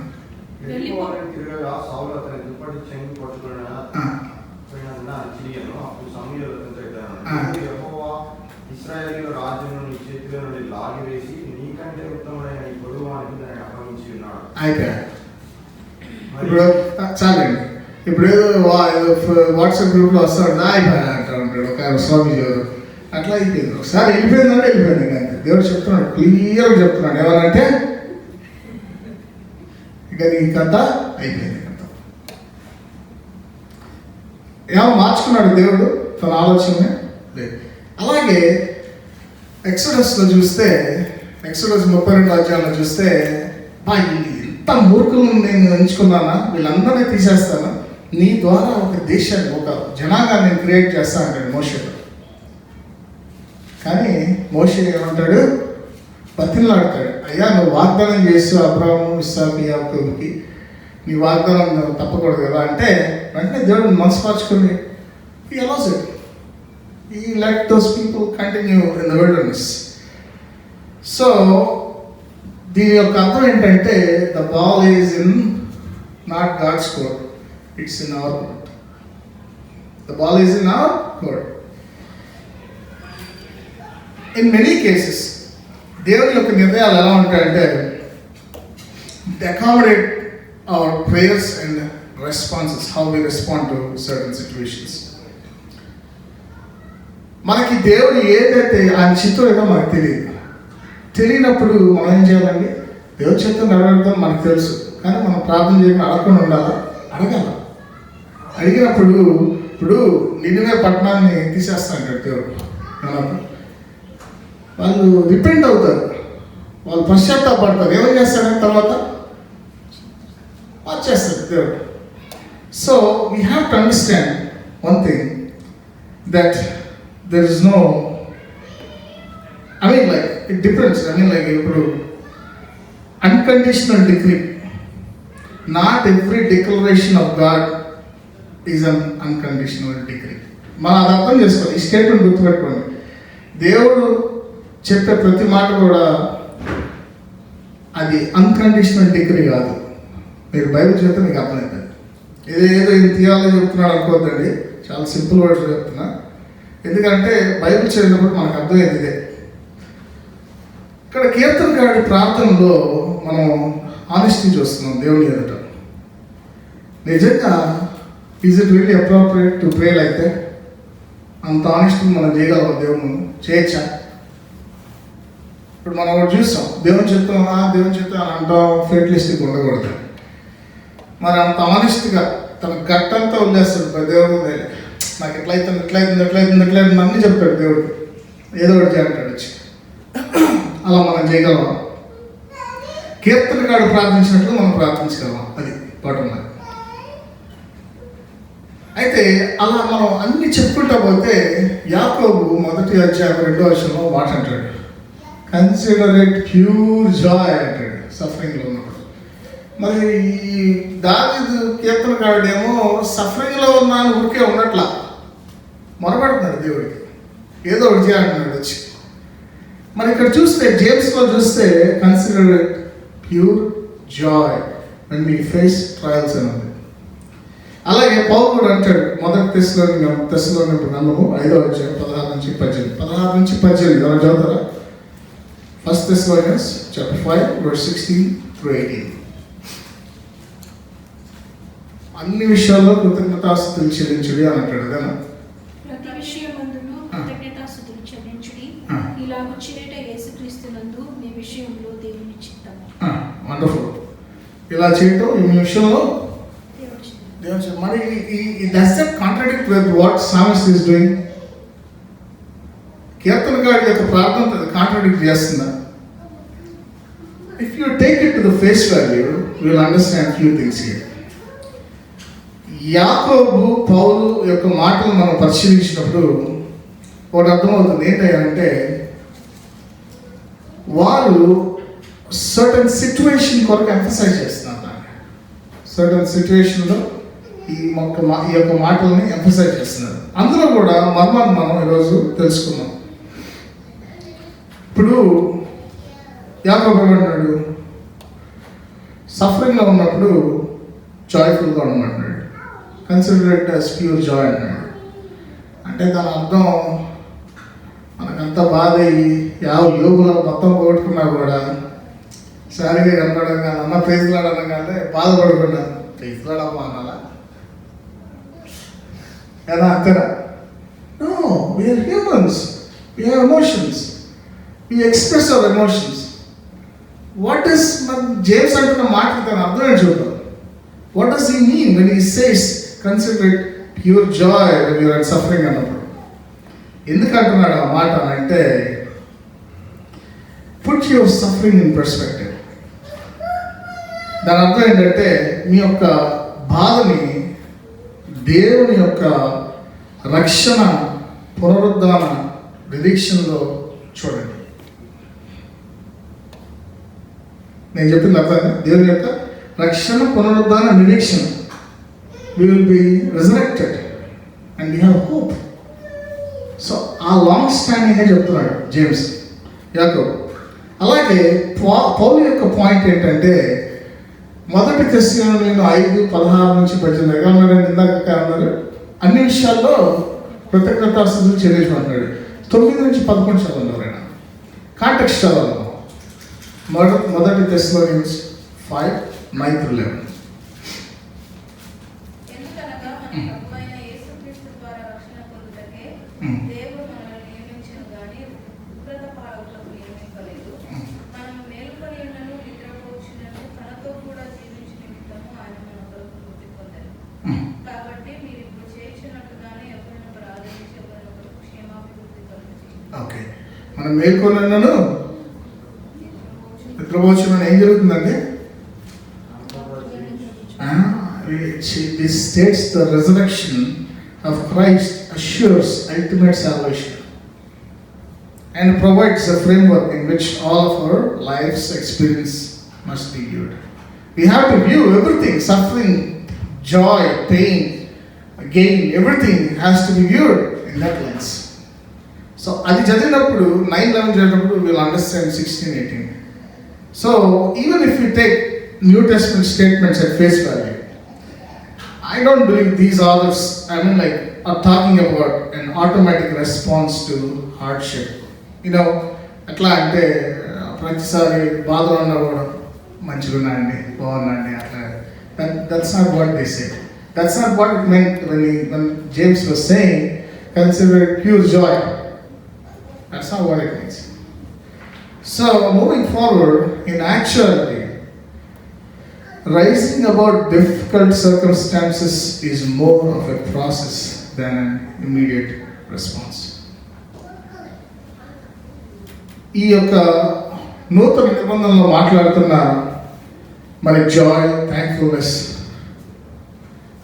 వెళ్ళిపోవాలని తిరగగా సౌలు అతని దుప్పటి చెంగు పట్టుకున్న చిరియను అప్పుడు సమూయేలు అతనితో ఇట్లా, యెహోవా ఇశ్రాయేలీయుల రాజును నీ చేతిలో నుండి లాగివేసి నీకంటే ఉత్తమమైన ఈ పొరుగువానికి దాన్ని అప్పగించి ఉన్నాడు. అయితే ఇప్పుడు చాలండి. ఇప్పుడు ఏదో వాట్సాప్ గ్రూప్లో వస్తాడు అయిపోయా అంటూ ఉంటాడు ఒక స్వామీజీ గారు. అట్లా అయిపోయింది. ఒకసారి వెళ్ళిపోయిందంటే వెళ్ళిపోయింది. కానీ దేవుడు చెప్తున్నాడు, క్లియర్గా చెప్తున్నాడు ఏమనంటే ఇక నీ కథ అయిపోయింది. కథ ఏమో మార్చుకున్నాడు దేవుడు తన ఆలోచన లేదు. అలాగే ఎక్సోడస్లో చూస్తే, ఎక్సోడస్ 32 చూస్తే ఇంత మూర్ఖులను నేను ఎంచుకున్నానా, వీళ్ళందరినీ తీసేస్తాను, నీ ద్వారా ఒక దేశాన్ని ఒక జనాంగాన్ని నేను క్రియేట్ చేస్తా అంటాడు మోషేతో. కానీ మోషే ఏమంటాడు? బతిమలాడతాడు, అయ్యా నువ్వు వాగ్దానం చేస్తూ అబ్రాహాము ఇస్సాకు యాకోబుకి నీ వాగ్దానం తప్పకూడదు కదా అంటే వెంటనే దేవుడు మనసు మార్చుకుని he allows it. He let those people continue in the wilderness. So దీని యొక్క అర్థం ఏంటంటే the ball is in not God's court, it's in our court. The ball is in our court. In many cases దేవుని యొక్క నిర్ణయాలు ఎలా ఉంటాయంటే accommodate our prayers and responses, how we respond to certain situations. మనకి దేవుడు ఏదైతే ఆయన చిత్తం ఏదో మనకు తెలియనప్పుడు మనం ఏం చేయాలండి? దేవుడి చిత్తం నెరవేరుతాం మనకు తెలుసు, కానీ మనం ప్రార్థన చేయకుండా అడగకుండా ఉండాలా? అడగాల. అడిగినప్పుడు ఇప్పుడు నిన్ననే పట్టణాన్ని తీసేస్తాను దేవుడు, వాళ్ళు రిపెంట్ అవుతారు, వాళ్ళు పశ్చాత్తాపడతారు. ఏమేం చేస్తాడని తర్వాత వచ్చేస్తారు దేవుడు. So we have to understand one thing, that there is no, I mean like it depends. I mean like ఇప్పుడు unconditional degree, not every declaration of God is un unconditional degree. మనం అది అర్థం చేసుకోవాలి. ఈ స్టేట్మెంట్ గుర్తుపెట్టుకోండి. దేవుడు చెప్పే ప్రతి మాట కూడా అది అన్కండిషనల్ డిగ్రీ కాదు. మీరు బైబిల్ చదివితే మీకు అర్థమవుతుంది. ఏదో ఇది థియాలజీ చెప్తున్నాడు అనుకోవద్దండి, చాలా సింపుల్ వర్డ్స్ చెప్తున్నా. ఎందుకంటే బైబిల్ చదివినప్పుడు మనకు అర్థమైంది ఇదే. ఇక్కడ కీర్తనకారుడి ప్రార్థనలో మనం ఆనెస్టీ చూస్తున్నాం దేవుని ఎదుట. నిజంగా is it really appropriate to pray like that? అంత ఆనెస్టీ మనం చేయగలం దేవుని చేయొచ్చా? ఇప్పుడు మనం ఒకటి చూస్తాం, దేవుని చెప్తాం అని అంటాం, ఫేట్లిస్ట్కి ఉండకూడదు. మరి అంత ఆనెస్ట్గా తన గట్టంతా వదిలేస్తాడు దేవుడు. నాకు ఎట్లయితుంది అన్నీ చెప్తాడు దేవుడు, ఏదో ఒకటి చేయంటాడు వచ్చి. అలా మనం చేయగలమా? కీర్తనకారుడు ప్రార్థించినట్లు మనం ప్రార్థించగలమా? అది బాటం లైన్. అయితే అలా మనం అన్ని చెప్పుకుంటా పోతే యాకోబు 1:2 మాట అంటాడు, కన్సిడర్ ఇట్ ప్యూర్ జాయ్ అంటాడు సఫరింగ్లో ఉన్నప్పుడు. మరి ఈ దావీదు కీర్తనకారుడేమో సఫరింగ్లో ఉన్నాను ఊరికే ఉన్నట్లా మొరపెడుతున్నాడు దేవుడికి, ఏదో ఒకటి చేయాలంటున్నాడు వచ్చి. మరి ఇక్కడ చూస్తే జేమ్స్లో చూస్తే consider it pure joy when we face trials అని ఉంది. అలాగే పౌలు కూడా అంటాడు 1 తెస్సలోనికీయులకు గ్రంథము 5:16-18 16-18 ఎవరు చదువుతారా? 1 Thessalonians chapter 5 verse 16 through 18. అన్ని విషయాల్లో కృతజ్ఞతాస్తుతులు చెల్లించుడి అని అంటాడు కదా. ప్రతి విషయమందును కృతజ్ఞతాస్తుతులు చెల్లించుడి, ఇలాగు చేయుట యేసుక్రీస్తునందు మీ విషయంలో దేవుని చిత్తము. వండర్ఫుల్. ఇలా చేయటం ఈ విషయంలో దేవుని చిత్తము. దేవుని చిత్తం. మరి does that contradict with what psalmist is doing? కీర్తనకారుడి యొక్క ప్రార్థన కాంట్రాడిక్ట్ చేస్తుందా? If you take it to the face value you will understand few things here. Yakobu Paulu యొక్క మాటలు మనం పరిశీలించినప్పుడు ఒకటి అర్థమవుతుంది. ఏంటంటే వారు సర్టన్ సిచ్యువేషన్ కొరకు ఎంఫసైజ్ చేస్తున్నారు. సర్టన్ సిచ్యువేషన్లో ఈ యొక్క మాటల్ని ఎంఫసైజ్ చేస్తున్నారు. అందులో కూడా మర్మాన్ని మనం ఈరోజు తెలుసుకున్నాం. ఇప్పుడు యాకోబు ఏమంటున్నాడు? సఫరింగ్లో ఉన్నప్పుడు జాయ్ఫుల్గా ఉండమంటున్నాడు. Consider it as pure joy అన్నాడు. అంటే దాని అర్థం మనకంతా బాధ అయ్యి యోగులో మొత్తం పోగొట్టుకున్నా కూడా సరిగా కనపడడం కానీ అన్న ప్రైజ్లాడడం కానీ బాధపడకుండా ప్రైజ్లాడమ్మా అనాలా కదా? అంతేనా? No, we're humans, we have emotions, we express our emotions. What is మన జేమ్స్ అంటున్న మాట దాని అర్థం ఏంటి చూద్దాం. What does he mean when he says consider it pure joy when you're are suffering అన్నప్పుడు? ఎందుకు అంటున్నాడు ఆ మాట అని అంటే, put your suffering in perspective. దాని అర్థం ఏంటంటే మీ యొక్క బాధని దేవుని యొక్క రక్షణ పునరుద్ధాన నిరీక్షణలో చూడండి. నేను చెప్పింది అర్థం. దేవుని యొక్క రక్షణ పునరుద్ధాన నిరీక్షణ. We will be resurrected and we have hope. So ఆ లాంగ్ స్టాండింగ్ చెప్తున్నాడు జేమ్స్ యాకోబు. అలాగే పౌలు యొక్క పాయింట్ ఏంటంటే, మొదటి తెస్సలోనికీయులు 5:16-18 ఉన్నాడు. ఇందాక ఉన్నారు అన్ని విషయాల్లో కృతజ్ఞతాస్తుతులు చెల్లించమంటున్నాడు. 9-11 చదువున్నారు ఆయన. కాంటెక్స్ట్ చదవాలి. మొదటి తెస్సలోనికీయులు 5:9-11. ఎందుకనగా మన ప్రభువైన యేసుక్రీస్తు ద్వారా రక్షణ పొందుటకే దేవుడు మనల్ని నియమించెను గాని ఉగ్రత పాలకులకు నియమింపలేదు. మనము మేలుకొని ఉన్నను నిద్రపోచున్నను తనతో కూడా జీవించు నిమిత్తము ఆయన మన కొరకు మృతి పొందెను. కాబట్టి మీరు ఇప్పుడు చేయించినట్టుగానే ఎవరినొకరు ఆదరించి ఎవరినొకరు క్షేమాభివృద్ధి కలుగజేయండి. ఓకే, మనం మేల్కొన్నాను నిద్రపోచున్నాను. ఏం జరుగుతుందండి? This states the resurrection of Christ assures ultimate salvation and provides a framework in which all of our life's experience must be viewed. We have to view everything, suffering, joy, pain, gain, everything has to be viewed in that lens. So, అది చదివినప్పుడు 9-11 చదివినప్పుడు we'll understand 16-18. So, even if you take New Testament statements at face value, I don't believe these authors, are talking about an automatic response to hardship. అట్లా అంటే ప్రతిసారి బాధలో ఉన్నా కూడా మంచిగా ఉన్నాయండి, బాగున్నాయండి అట్లా. That's not what they say. That's not what it meant when James was saying, consider it pure joy. That's not what it means. So, moving forward, in actuality, rising above difficult circumstances is more of a process than an immediate response. ఈ యొక్క నూతన నిబంధనలో మాట్లాడుతున్న మరి joy, thankfulness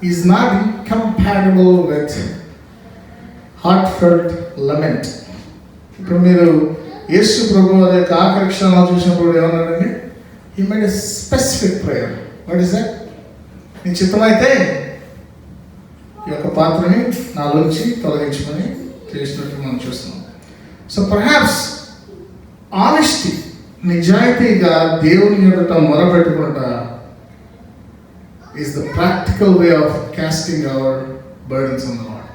is not incompatible with heartfelt lament. ఇప్పుడు మీరు యేసు ప్రభు వారి యొక్క ఆఖరి క్షణాలు చూసినప్పుడు ఏమన్నాడండి? He made a specific prayer. What is that? నీ చిత్తమైతే ఈ యొక్క పాత్రని నాలోంచి తొలగించమని చేసినట్టు మనం చూస్తున్నాం. సో పర్హాప్స్ ఆనెస్టీ, నిజాయితీగా దేవుని ఎదుట మొరపెట్టుకుంటా is the practical way of casting our burdens on the Lord.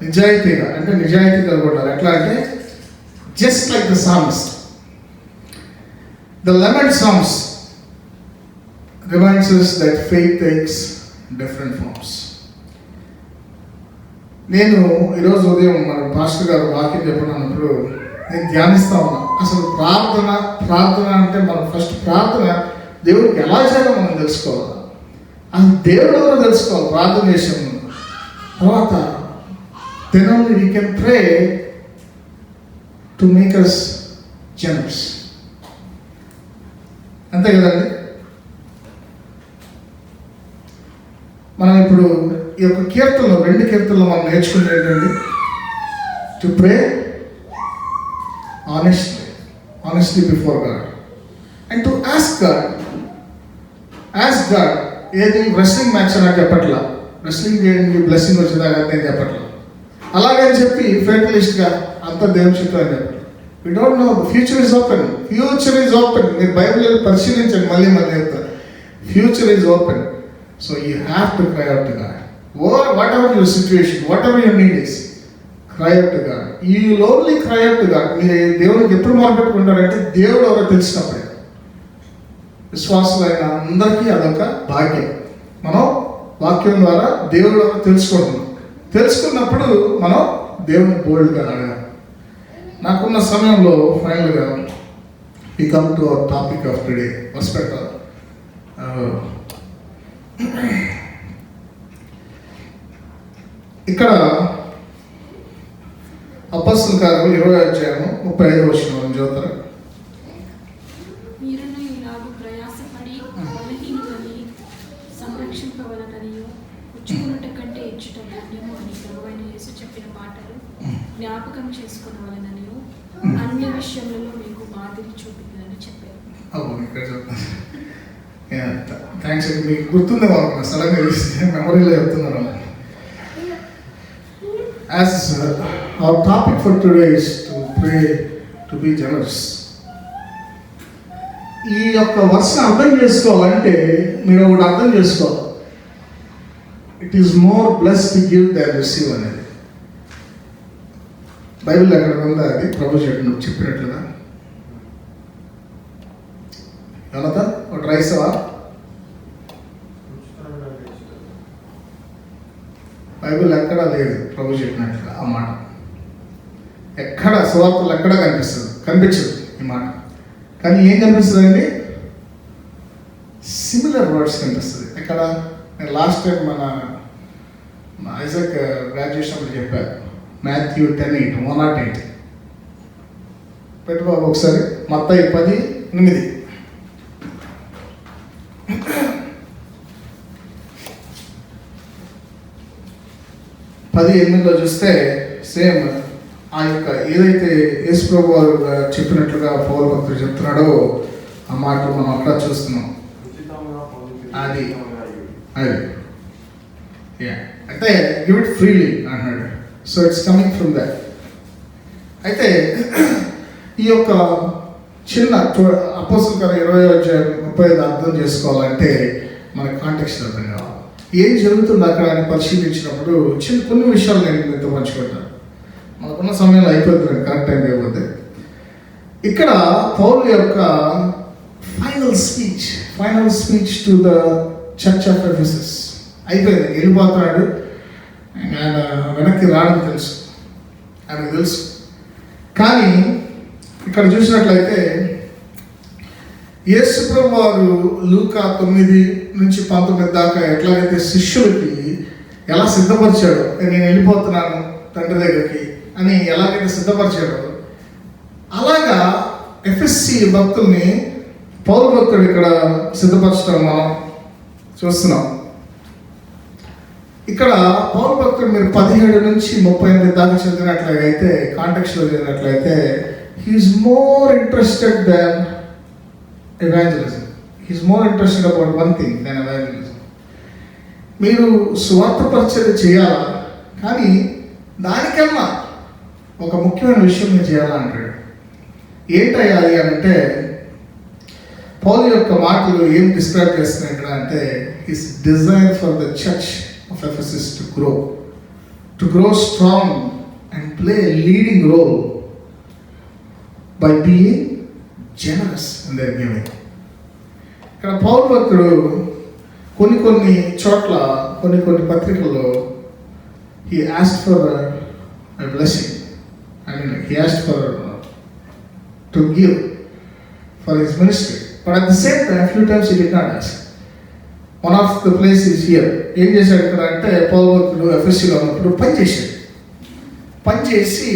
నిజాయితీగా అంటే నిజాయితీగా ఉండాలి. ఎట్లా అంటే just like the psalms, the lament psalms reminds us that faith takes different forms. నేను ఈరోజు ఉదయం మన పాస్టర్ గారు వాక్యం చెప్పినప్పుడు నేను ధ్యానిస్తా ఉన్నా. అసలు ప్రార్థన అంటే మనం ఫస్ట్ ప్రార్థన దేవుడికి ఎలా చేయాలో మనం తెలుసుకోవాలి. అసలు దేవుడు ఎవరో తెలుసుకోవాలి ప్రార్థన చేసే ముందు. తర్వాత then only we can pray to make us generous. అంతే కదండి. మనం ఇప్పుడు ఈ యొక్క కీర్తనలో 2 కీర్తనలో మనం నేర్చుకునేది ఏంటండి? To pray honestly before God and to ask God. ఏది రెస్లింగ్ మ్యాచ్ నాకు చెప్పట్లా, రెస్లింగ్ చేయండి బ్లెస్సింగ్ వచ్చేదాకా నేను చెప్పట్లా. అలాగని చెప్పి ఫేటలిస్ట్గా అంత దేవుని చుట్టూ అని చెప్పట్లా. We don't know, future is open. మీరు బైబిల్ పరిశీలించండి, మళ్ళీ చెప్తారు. Future is open. So you have to cry out to God. Whatever your situation, whatever your need is, cry out to God. You will only cry out to God. మీరు దేవుడికి ఎప్పుడు మొదలుపెట్టుకుంటారంటే దేవుడు ఎవరో తెలిసినప్పుడే. విశ్వాసులైన అందరికీ అదొక భాగ్యం. మనం వాక్యం ద్వారా దేవుడు ఎవరో తెలుసుకున్నప్పుడు మనం దేవుని బోల్డ్గా అడగాలి. నాకున్న సమయంలో ఫైనల్గా we come to our topic of today. Perspective. ఇక్కడ అపొస్తలుల కార్యములు 20వ అధ్యాయము 35వ వచనం చదువుతారు. మీరును ఇలాగ ప్రయాసపడి బలహీనులని సంరక్షింపవలననియు పుచ్చుకున్నట కంటే ఇచ్చుట ధన్యము అని ప్రభువైన యేసు చెప్పిన మాటలు జ్ఞాపకం చేసుకునవలననియు అన్ని విషయములలో మీకు మాదిరి చూపుతుందని చెప్పారు. అవును, ఇక్కడ చెప్తాను. థ్యాంక్స్ అండి. మీకు గుర్తుందేమో సడన్గా మెమరీలో చెప్తున్నాను. As our topic for today is to pray to be generous. ఈ యొక్క వర్షం అర్థం చేసుకోవాలంటే మీరు ఒకటి అర్థం చేసుకోవాలి. It is more bless to give than receive అనేది బైబిల్ ఎక్కడ ఉందా? అది ప్రభు చెప్పినట్లుగా. ఏమన్నా ఒకటి రైసవా? బైబిల్ ఎక్కడా లేదు ప్రభు చెప్పినట్లుగా ఆ మాట. ఎక్కడ సువార్తలు ఎక్కడా కనిపించదు ఈ మాట. కానీ ఏం కనిపిస్తుంది అండి? సిమిలర్ వర్డ్స్ కనిపిస్తుంది. ఎక్కడ? నేను లాస్ట్ టైం మన ఐజాక్ గ్రాడ్యుయేషన్ అప్పుడు చెప్పాను. మాథ్యూ 10:8 108 పెట్టు బాబు ఒకసారి. మత్తయి 10:8 10:8 చూస్తే సేమ్ ఆ యొక్క ఏదైతే యేసు ప్రభు వారు చెప్పినట్లుగా పౌలు భక్తుడు చెప్తున్నాడో ఆ మాట మనం అక్కడ చూస్తున్నాం. అది అంటే గివ్ ఇట్ ఫ్రీలీ అన్నాడు. So it's coming from that. అయితే ఈ యొక్క చిన్న అపోస్తలుల కార్యం 20వ అధ్యాయం 35 అర్థం చేసుకోవాలంటే మన కాంటెక్స్ట్ అర్థం కావాలి. ఏం జరుగుతుంది అక్కడ అని పరిశీలించినప్పుడు కొన్ని విషయాలు నేను మీతో పంచుకుంటాను. మనకున్న సమయంలో అయిపోతుంది, కరెక్ట్ టైం అయిపోతే. ఇక్కడ పౌలు యొక్క final speech to the church of Ephesus అయిపోయింది. వెళ్ళిపోతున్నాడు. ఆయన వెనక్కి రావడం తెలుసు, ఆయనకు తెలుసు. కానీ ఇక్కడ చూసినట్లయితే యేసు ప్రభు వారు లూకా 9-19 దాకా ఎట్లాగైతే శిష్యులకి ఎలా సిద్ధపరిచాడో, నేను వెళ్ళిపోతున్నాను తండ్రి దగ్గరికి అని ఎలాగైతే సిద్ధపరిచాడో అలాగా ఎఫ్ఎస్సి భక్తుల్ని పౌలు భక్తుడు ఇక్కడ సిద్ధపరచడం మనం చూస్తున్నాం. ఇక్కడ పౌలు భక్తుడు మీరు 17-38 దాకా చదివినట్లయితే, కాంటెక్స్ట్లో చదివినట్లయితే, he is more interested than evangelism. He is more interested about one thing than evangelism. మీరు స్వార్థ పరిచర్య చేయాలా, కానీ దానికన్నా ఒక ముఖ్యమైన విషయం మీరు చేయాలంటాడు. ఏంటయ్యాలి అంటే పౌలు యొక్క మాటలు ఏం డిస్క్రైబ్ చేస్తున్నాయి ఇక్కడ అంటే his desire for the church of Ephesus to grow, to grow strong and play a leading role by being generous in their giving. ఇక్కడ పౌలు భక్తుడు కొన్ని చోట్ల కొన్ని పత్రికల్లో he asked for a blessing. I mean, he asked for to give for his ministry, but at the same time few times he did not ask. One of the places here ఏం చేశాడు ఇక్కడ అంటే పౌలు భక్తుడు ఎఫెసీలో ఉన్నప్పుడు పని చేసి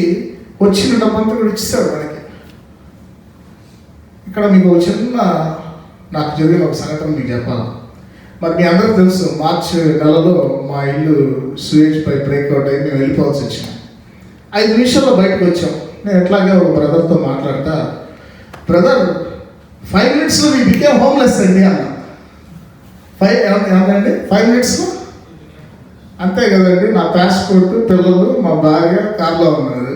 వచ్చిన డబ్బంతా కూడా ఇచ్చేసాడు మనకి. ఇక్కడ మీకు ఒక చిన్న నాకు జరిగిన ఒక సంఘటన మీకు చెప్పాలి. మరి మీ అందరికీ తెలుసు, మార్చి నెలలో మా ఇల్లు స్విచ్ పై బ్రేక్అవుట్ అయ్యి మేము వెళ్ళిపోవాల్సి వచ్చింది. 5 నిమిషాల్లో బయటకు వచ్చాం. నేను ఎట్లాగే ఒక బ్రదర్తో మాట్లాడతా, బ్రదర్ 5 minutesలో మీ బికేమ్ హోమ్లెస్ అండి అన్న. 5 minutesలో అంతే కదండి. నా పాస్పోర్ట్, పిల్లలు, మా భార్య కార్లో ఉన్నారు.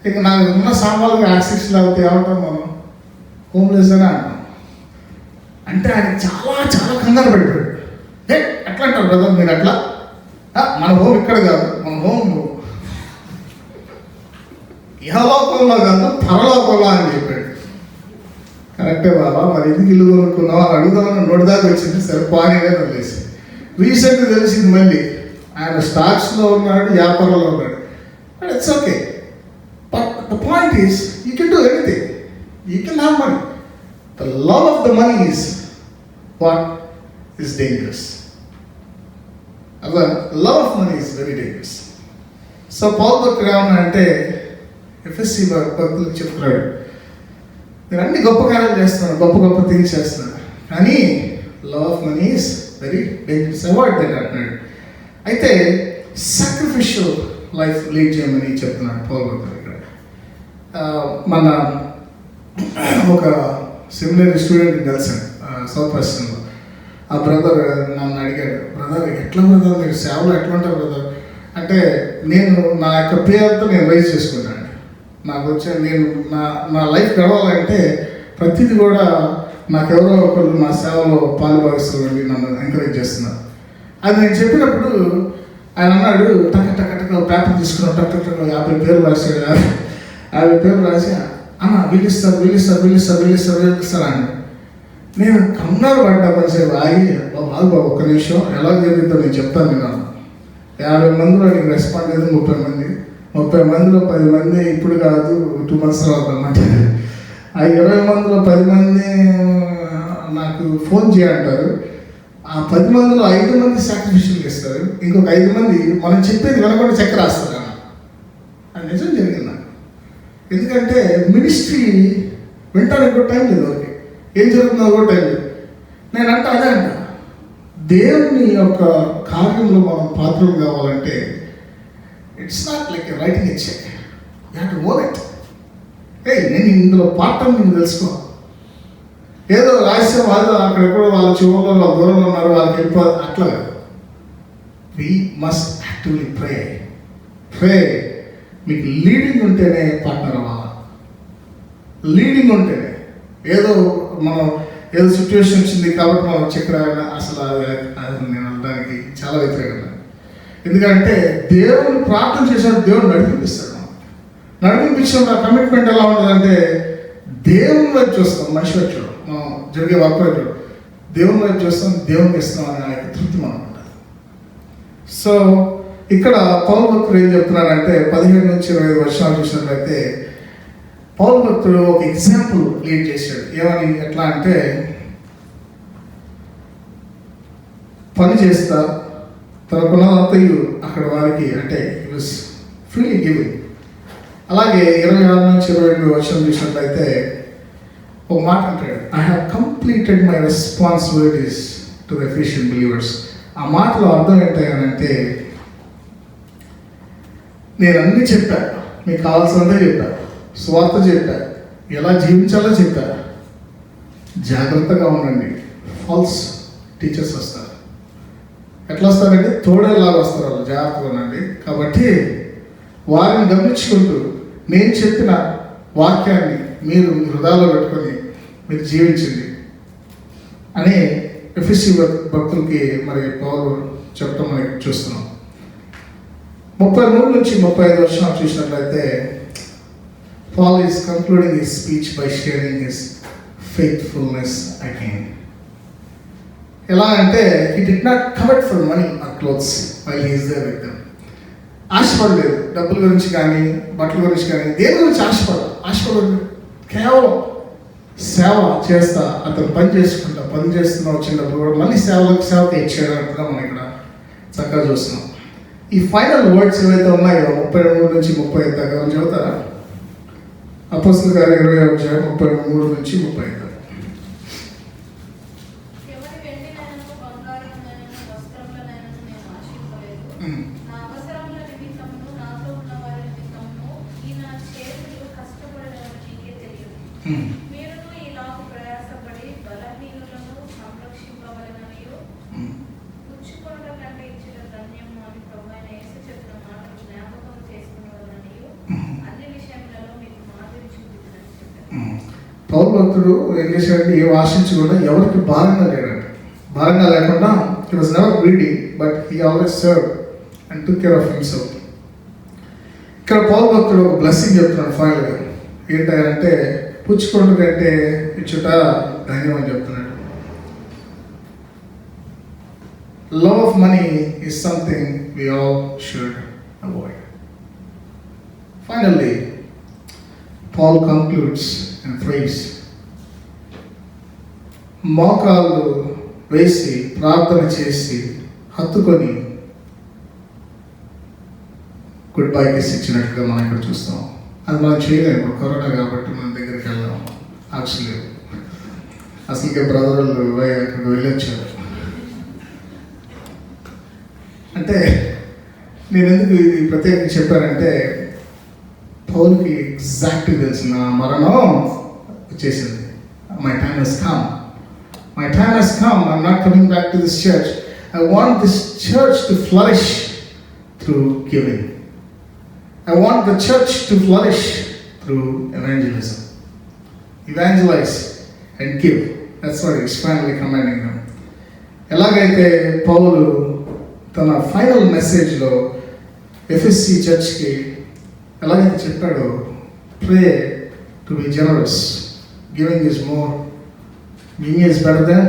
ఇక నాకు ఉన్న సామాన్లు యాక్సిక్స్ లేకపోతే ఏమంటాం మనం, హోమ్లెస్ అని అంటాం. అంటే ఆయన చాలా కంగారు పడిపోయాడు. ఎట్లా అంటారు బ్రదర్ మీరు అట్లా? మన హోమ్ ఇక్కడ కాదు, మన హోమ్ ఇహలోకంలో కాదు పరలోకంలో అని చెప్పాడు. కరెక్టే బాబా, మరి ఎందుకు ఇల్లు కొనుక్కున్నావు అని అడుగుదామని నోటి దాకా వచ్చింది. సరే పానీగా వదిలేసి రీసెంట్గా తెలిసింది మళ్ళీ ఆయన స్టాక్స్లో ఉన్నాడు, వ్యాపారంలో ఉన్నాడు. But it's okay. But the point is you can do anything, you can have money. The love of the money is what is dangerous. అలా love of money is very dangerous. So Paulu భక్తుడు ఏమన్నా FSC భక్తులకు చెప్తున్నాడు, నేను అన్ని గొప్ప కార్యాలు చేస్తున్నాను, గొప్ప థింగ్స్ చేస్తున్నాను, కానీ love of money is very dangerous, avoid that అంటున్నాడు. అయితే సాక్రిఫిషియల్ లైఫ్ లీడ్ చేయమని చెప్తున్నాడు పౌలు భక్తుడు ఇక్కడ. మన ఒక సెమినరీ స్టూడెంట్ కలిసాను సౌత్ వెస్టర్న్లో. ఆ బ్రదర్ నన్ను అడిగాడు, బ్రదర్ ఎట్లా బ్రదర్ మీరు సేవలు ఎట్లా ఉంటారు బ్రదర్ అంటే, నేను నా యొక్క పేరుతో నేను రైజ్ చేసుకున్నాను. నాకు వచ్చే నేను నా లైఫ్ గడవాలంటే ప్రతిదీ కూడా నాకెవరో ఒకళ్ళు నా సేవలో పాలుభాగిస్తుందండి, నన్ను ఎంకరేజ్ చేస్తున్నారు. అది నేను చెప్పినప్పుడు ఆయన అన్నాడు, టక్ పేపర్ తీసుకున్నాడు, టక్ 50 పేర్లు రాశాడు. 50 పేర్లు రాసి అన్న వీళ్ళిస్తారు అని. నేను కంగారు పడ్డా. కొంచెంసేపు ఆగి, బాబు ఒక్క నిమిషం ఎలా జరిగిందో నేను చెప్తాను. నేను 50 మందిలో నీకు రెస్పాండ్ అయ్యేది 30 మందిలో 10 మంది ఇప్పుడు కాదు 2 months తర్వాత అన్నమాట. ఆ 20 మందిలో 10 మంది నాకు ఫోన్ చేయంటారు. ఆ 10 మందిలో 5 మంది సాక్రిఫిషియల్కి ఇస్తారు, ఇంకొక 5 మంది మనం చెప్పేది వినకుండా చెక్ రాస్తారు అన్న. అది నిజం జరిగింది నాకు. ఎందుకంటే మినిస్ట్రీ వింటానికి కూడా టైం లేదు, వాళ్ళకి ఏం జరుగుతుందో కూడా టైం లేదు. నేను అదే అంట, దేవుని యొక్క కార్యంలో మనం పాత్రలు కావాలంటే it's not like writing a check, you have to own it. నేను ఇందులో పార్ట్ అని నేను తెలుసుకో, ఏదో రహస్యం వాళ్ళు అక్కడెక్కడో వాళ్ళ చివరిలో వాళ్ళ దూరంలో ఉన్నారు, వాళ్ళకి వెళ్ళిపోదు అట్లా కాదు. వీ మస్ట్ యాక్టివ్లీ ప్రే. మీకు లీడింగ్ ఉంటేనే పార్ట్నర్ అవ్వాలి. లీడింగ్ ఉంటేనే, ఏదో సిచ్యువేషన్ వచ్చింది కాబట్టి మనం చెక్ రాయాలి, అసలు అది నేను అనడానికి చాలా వ్యతిరేకంగా. ఎందుకంటే దేవుని ప్రార్థన చేసినప్పుడు దేవుడు నడిపిస్తాడు. నడిపించిన కమిట్మెంట్ ఎలా ఉంటుందంటే, దేవుని వైపు చూస్తాం, మనిషి వైపు చూడం, మనం జరిగే వర్క్ వైపు చూడం, దేవుని వైపు చూస్తాం, దేవునికి ఇస్తాం అనే ఆ యొక్క తృప్తి మనం ఉంటుంది. సో ఇక్కడ పౌలు భక్తుడు ఏం చెప్తున్నాడంటే 17 నుంచి 25 వర్షాలు చూసినట్లయితే పౌలు భక్తుడు ఒక ఎగ్జాంపుల్ లీడ్ చేశాడు. ఏమని, ఎట్లా అంటే, పని చేస్తా తనకున్నదంతయు అక్కడ వారికి, అంటే ఇట్ వాస్ ఫ్రీలీ గివింగ్. అలాగే 26 నుంచి 28 వర్షం చూసినట్లయితే ఒక మాట అంటాడు, I have completed my responsibilities to the efficient believers. ఆ మాటలో అర్థం ఏంటంటే, నేను అన్నీ చెప్పాను, మీకు కావాల్సినంతే చెప్పాను, స్వార్థ చెప్పాను, ఎలా జీవించాలో చెప్పాను, జాగ్రత్తగా ఉండండి. ఫాల్స్ టీచర్స్ వస్తారు. ఎట్లా వస్తారంటే తోడేలాగా వస్తారు, వాళ్ళు జాగ్రత్తగా ఉండండి. కాబట్టి వారిని గమనించుకుంటూ నేను చెప్పిన వాక్యాన్ని మీరు మీ హృదయాల్లో పెట్టుకొని మీరు జీవించండి అని ఎఫ్ఎస్సి భక్తులకి మరి పౌలు చెప్పడం మనకి చూస్తున్నాం. 33 నుంచి 35 వర్షాలు చూసినట్లయితే Paul is concluding his speech by sharing his faithfulness again. ఎలా అంటే he did not covet for money or clothes while he is there with them. ఆశపడలేదు, డబ్బుల గురించి కానీ బట్టల గురించి కానీ దేని గురించి ఆశపడలేదు. కేవలం సేవ చేస్తా అతను పని చేస్తున్నా వచ్చినప్పుడు కూడా మళ్ళీ సేవకి ఇచ్చేటట్టుగా మనం ఇక్కడ చక్కగా చూస్తున్నాం. ఈ ఫైనల్ వర్డ్స్ ఏవైతే ఉన్నాయో 33 నుంచి 35 దాకా చదువుతారా? అపోస్తలుల కార్యాలు 20వ అధ్యాయం 33 నుంచి 35. ఎవరి వెండినైనను బంగారమునైనను వస్త్రములనైనను నేను ఆశింపలేదు. నా అవసరముల నిమిత్తమును నాతో ఉన్న వారి నిమిత్తమును ఈ నా చేతులు కష్టపడలేవని నీకే తెలియదు. మీరును ఈలాగు ప్రయాసపడి బలహీనులను సంరక్షింపవలెననియు పుచ్చుకొనుట కంటే ఇచ్చిన ధన్యము అని ప్రభువైన యేసు చెప్పిన మాటలు జ్ఞాపకం చేసుకునవలెననియు అన్ని విషయములలో మీకు మాదిరి చూపించదని చెప్పారు. పౌలు భక్తుడు ఏం చేశాడంటే ఏం ఆశించకుండా ఎవరికి భారంగా లేడంట. భారంగా లేకుండా he was never greedy, but he always served and took care of himself. ఇక్కడ పౌలు భక్తుడు ఒక బ్లెస్సింగ్ చెప్తున్నాడు ఫైనల్గా. ఏంటంటే పుచ్చుకోండు కంటే ఇచ్చుట ధన్యం అని చెప్తున్నాడు. Love of money is something we all should avoid. Finally, Paul concludes and prays. మోకాళ్ళు వేసి ప్రార్థన చేసి హత్తుకొని గుడ్ బై కిస్ ఇచ్చినట్టుగా మనం ఇక్కడ చూస్తాం. అది మనం చేయలేము, ఇప్పుడు కరోనా కాబట్టి మన దగ్గరికి వెళ్ళాము. అసలుకే బ్రదర్లు అక్కడికి వెళ్ళొచ్చారు. అంటే నేను ఎందుకు ఇది ప్రత్యేకంగా చెప్పానంటే పౌల్కి ఎగ్జాక్ట్గా తెలిసిన మరణం వచ్చేసింది. My time has come, I'm not coming back to this church. I want this church to flourish through giving. I want the church to flourish through evangelism. Evangelize and give. That's what he's finally commanding them. ఎలాగైతే పౌలు తన final మెసేజ్లో FSC చర్చ్కి ఎలాగైతే చెప్పాడో, pray to be generous, giving is more, giving is better then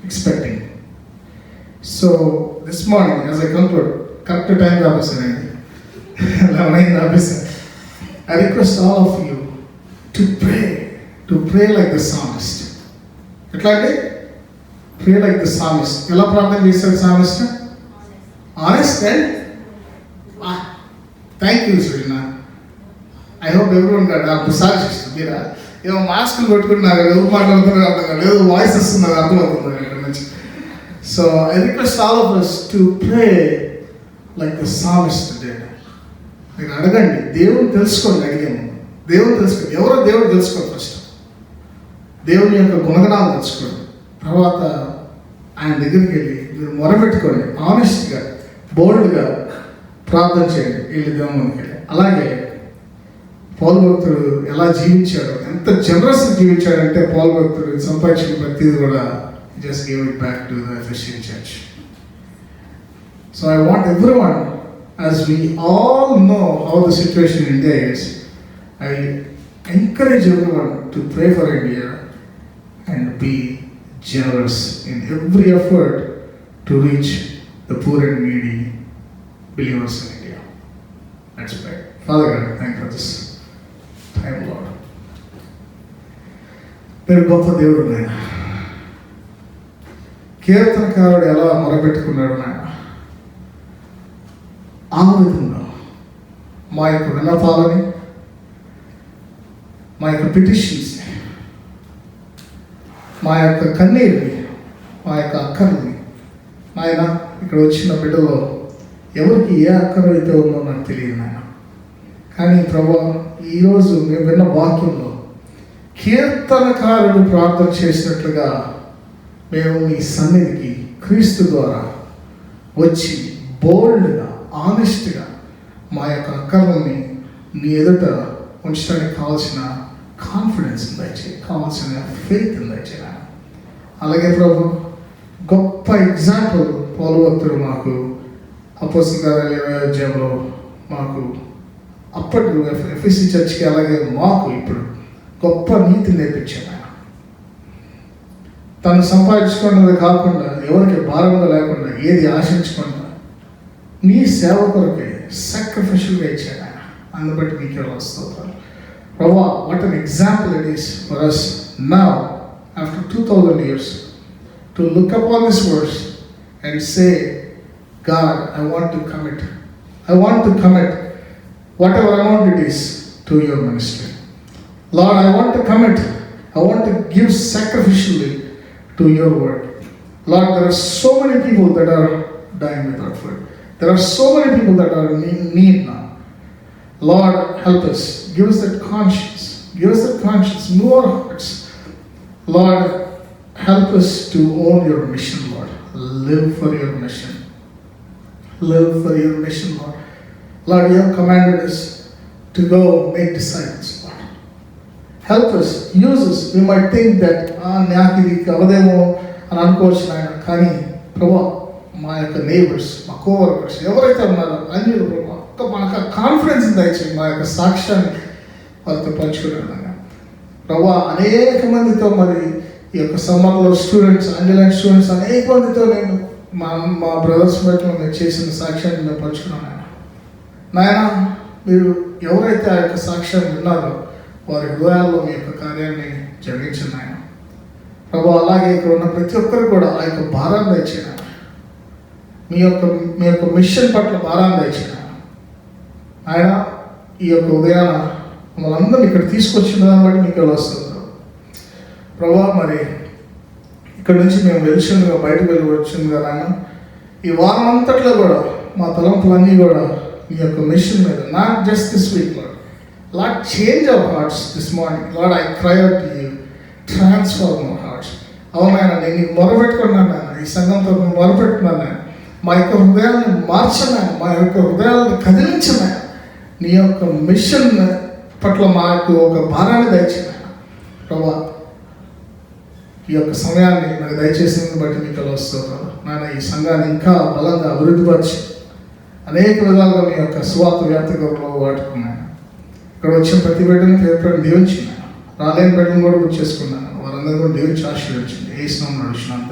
expecting. So this morning as I conclude, correct time రాబోసానండి, I request all of you to pray like the psalmist. ఎట్లాంటి pray like the psalmist. ఎలా ప్రార్థన చేశాడు psalmist? Honest and thank you Surina. I hope everyone got that. మీరా ఏమో మాస్కులు పెట్టుకుంటున్నారు, ఎవరు మాట్లాడుతున్నారు అర్థం కాదు, ఏదో వాయిస్ వస్తున్నారు అర్థమవుతుంది ఇక్కడ నుంచి. So I request all of us to pray like the psalmist did. మీరు అడగండి, దేవుని తెలుసుకోండి. అడిగాము దేవుని తెలుసుకోండి. ఎవరో దేవుడు తెలుసుకోండి. ఫస్ట్ దేవుని యొక్క గుణగణాలు తెలుసుకోండి. తర్వాత ఆయన దగ్గరికి వెళ్ళి మీరు మొరపెట్టుకోండి. ఆనెస్ట్గా, బోల్డ్గా ప్రార్థన చేయండి. వీళ్ళు దేవుని ముందుకెళ్ళి. అలాగే పౌలు భక్తుడు ఎలా జీవించాడు, ఎంత జనరస్గా జీవించాడంటే పౌలు భక్తుడు సంపాదించిన ప్రతిదీ కూడా just give it back to the Ephesian church. So I want everyone, as we all know how the situation in India is, I encourage everyone to pray for India and be generous in every effort to reach the poor and needy believers in India. Let's pray. Father God, thank you for this time, Lord. మీరు గొప్ప దేవుడు నాయన. కీర్తనకారుడు ఎలా మొరపెట్టుకున్నాడు నాయన, ఆ విధంగా మా యొక్క విన్నపాలని, మా యొక్క పిటిషన్స్, మా యొక్క కన్నీరుని, మా యొక్క అక్కర్ని ఆయన ఇక్కడ వచ్చిన బిడ్డలో ఎవరికి ఏ అక్కర అయితే ఉందో నాకు తెలియదు నాయన. కానీ ప్రభువా, ఈరోజు మేము విన్న వాక్యంలో కీర్తనకారుడు ప్రార్థన చేసినట్లుగా మేము మీ సన్నిధికి క్రీస్తు ద్వారా వచ్చి బోల్డ్గా, ఆనెస్ట్గా మా యొక్క అక్కర్లని నీ ఎదుట ఉంచడానికి కావాల్సిన కాన్ఫిడెన్స్ దయచేయి, కావాల్సిన ఫెయిత్ దయచేయి. అలాగే ప్రభు, గొప్ప ఎగ్జాంపుల్ పౌలు భక్తుడు మాకు అపోస్తల కార్యాలు 20వ అధ్యాయంలో మాకు అప్పటి ఎఫ్ఎస్సి చర్చ్కి అలాగే మాకు ఇప్పుడు గొప్ప నీతి నేర్పించాడు ఆయన. తను సంపాదించుకున్నది కాకుండా ఎవరికి భారంగా లేకుండా ఏది ఆశించకుండా నీ సేవ కొరకే సాక్రిఫిషియల్గా ఇచ్చాడు ఆయన. అందుని బట్టి మీకు వస్తుంది ప్రభా, what an example it is for us now after 2000 years to look upon this verse and say, God, I want to commit whatever amount it is to your ministry. Lord, I want to commit. I want to give sacrificially to your word. Lord, there are so many people that are dying without food. There are so many people that are in need now. Lord, help us. Give us that conscience. Move our hearts. Lord, help us to own your mission, Lord. Live for your mission. Lord. Lord, you have commanded us to go make disciples, Lord. Help us, use us. We might think that నాకు ఇది అవదేమో అని అనుకోవచ్చు నాయన, కానీ ప్రభా మా యొక్క neighbours, మా కోవర్కర్స్ ఎవరైతే ఉన్నారో అన్యులు ప్రభా మాకు కాన్ఫిడెన్స్ దయచేయండి, మా యొక్క సాక్ష్యాన్ని వాళ్ళతో పంచుకున్నాను ప్రభా. అనేక మందితో మరి ఈ యొక్క సమ్మర్లో స్టూడెంట్స్, అంజలైన్ స్టూడెంట్స్ అనేక మందితో నేను మా బ్రదర్స్ బట్టి నేను చేసిన సాక్ష్యాన్ని నేను పంచుకున్నాను నాయన. మీరు ఎవరైతే ఆ యొక్క సాక్ష్యాన్ని విన్నారో వారి హృదయాల్లో మీ యొక్క కార్యాన్ని జరిగించిన ఆయన ప్రభా. అలాగే ఇక్కడ ఉన్న ప్రతి ఒక్కరు కూడా ఆ యొక్క భారాన్ని దయచేయన, మీ యొక్క మిషన్ పట్ల భారాన్ని దయచేయన ఆయన. ఈ యొక్క ఉదయాన మమ్మల్ని అందరినీ ఇక్కడ తీసుకొచ్చిన దాన్ని బట్టి మీకు ఎలా వస్తుంది ప్రభా. మరి ఇక్కడ నుంచి మేము వెలిసిందిగా బయటకు వెళ్ళి వచ్చిందిగా నాయన, ఈ వారం అంతట్లో కూడా మా తలంపులన్నీ కూడా మీ యొక్క మిషన్ మీద, not just this week lord. Lord, change our hearts this morning. Lord, I cry out to you. Transform our hearts. అవునాయన, నేను నీకు మొరపెట్టుకున్నాను నాయన, ఈ సంఘంతో మొరపెట్టుకున్నాను నాయన. మా యొక్క హృదయాలను మార్చనాయన, మా యొక్క హృదయాలను కదిలించనాయన. నీ యొక్క మిషన్ పట్ల మాకు ఒక భారాన్ని దయచేయనాయన ప్రభా. ఈ యొక్క సమయాన్ని నాకు దయచేసినందుకు బట్టి మీకు ఎలా వస్తుందో నాయన. ఈ సంఘాన్ని ఇంకా బలంగా అభివృద్ధిపరిచి అనేక విధాలుగా మీ యొక్క సువార్త వ్యాప్తిలో వాడుకున్నాను. ఇక్కడ వచ్చిన ప్రతి బిడ్డను పేరు దీవించినాను. రాలేని బిడ్డను కూడా గుర్తు చేసుకున్నాను. వారందరూ కూడా దీవించి ఆశీర్వదించింది. ఏ స్నామం నడుచున్నాను.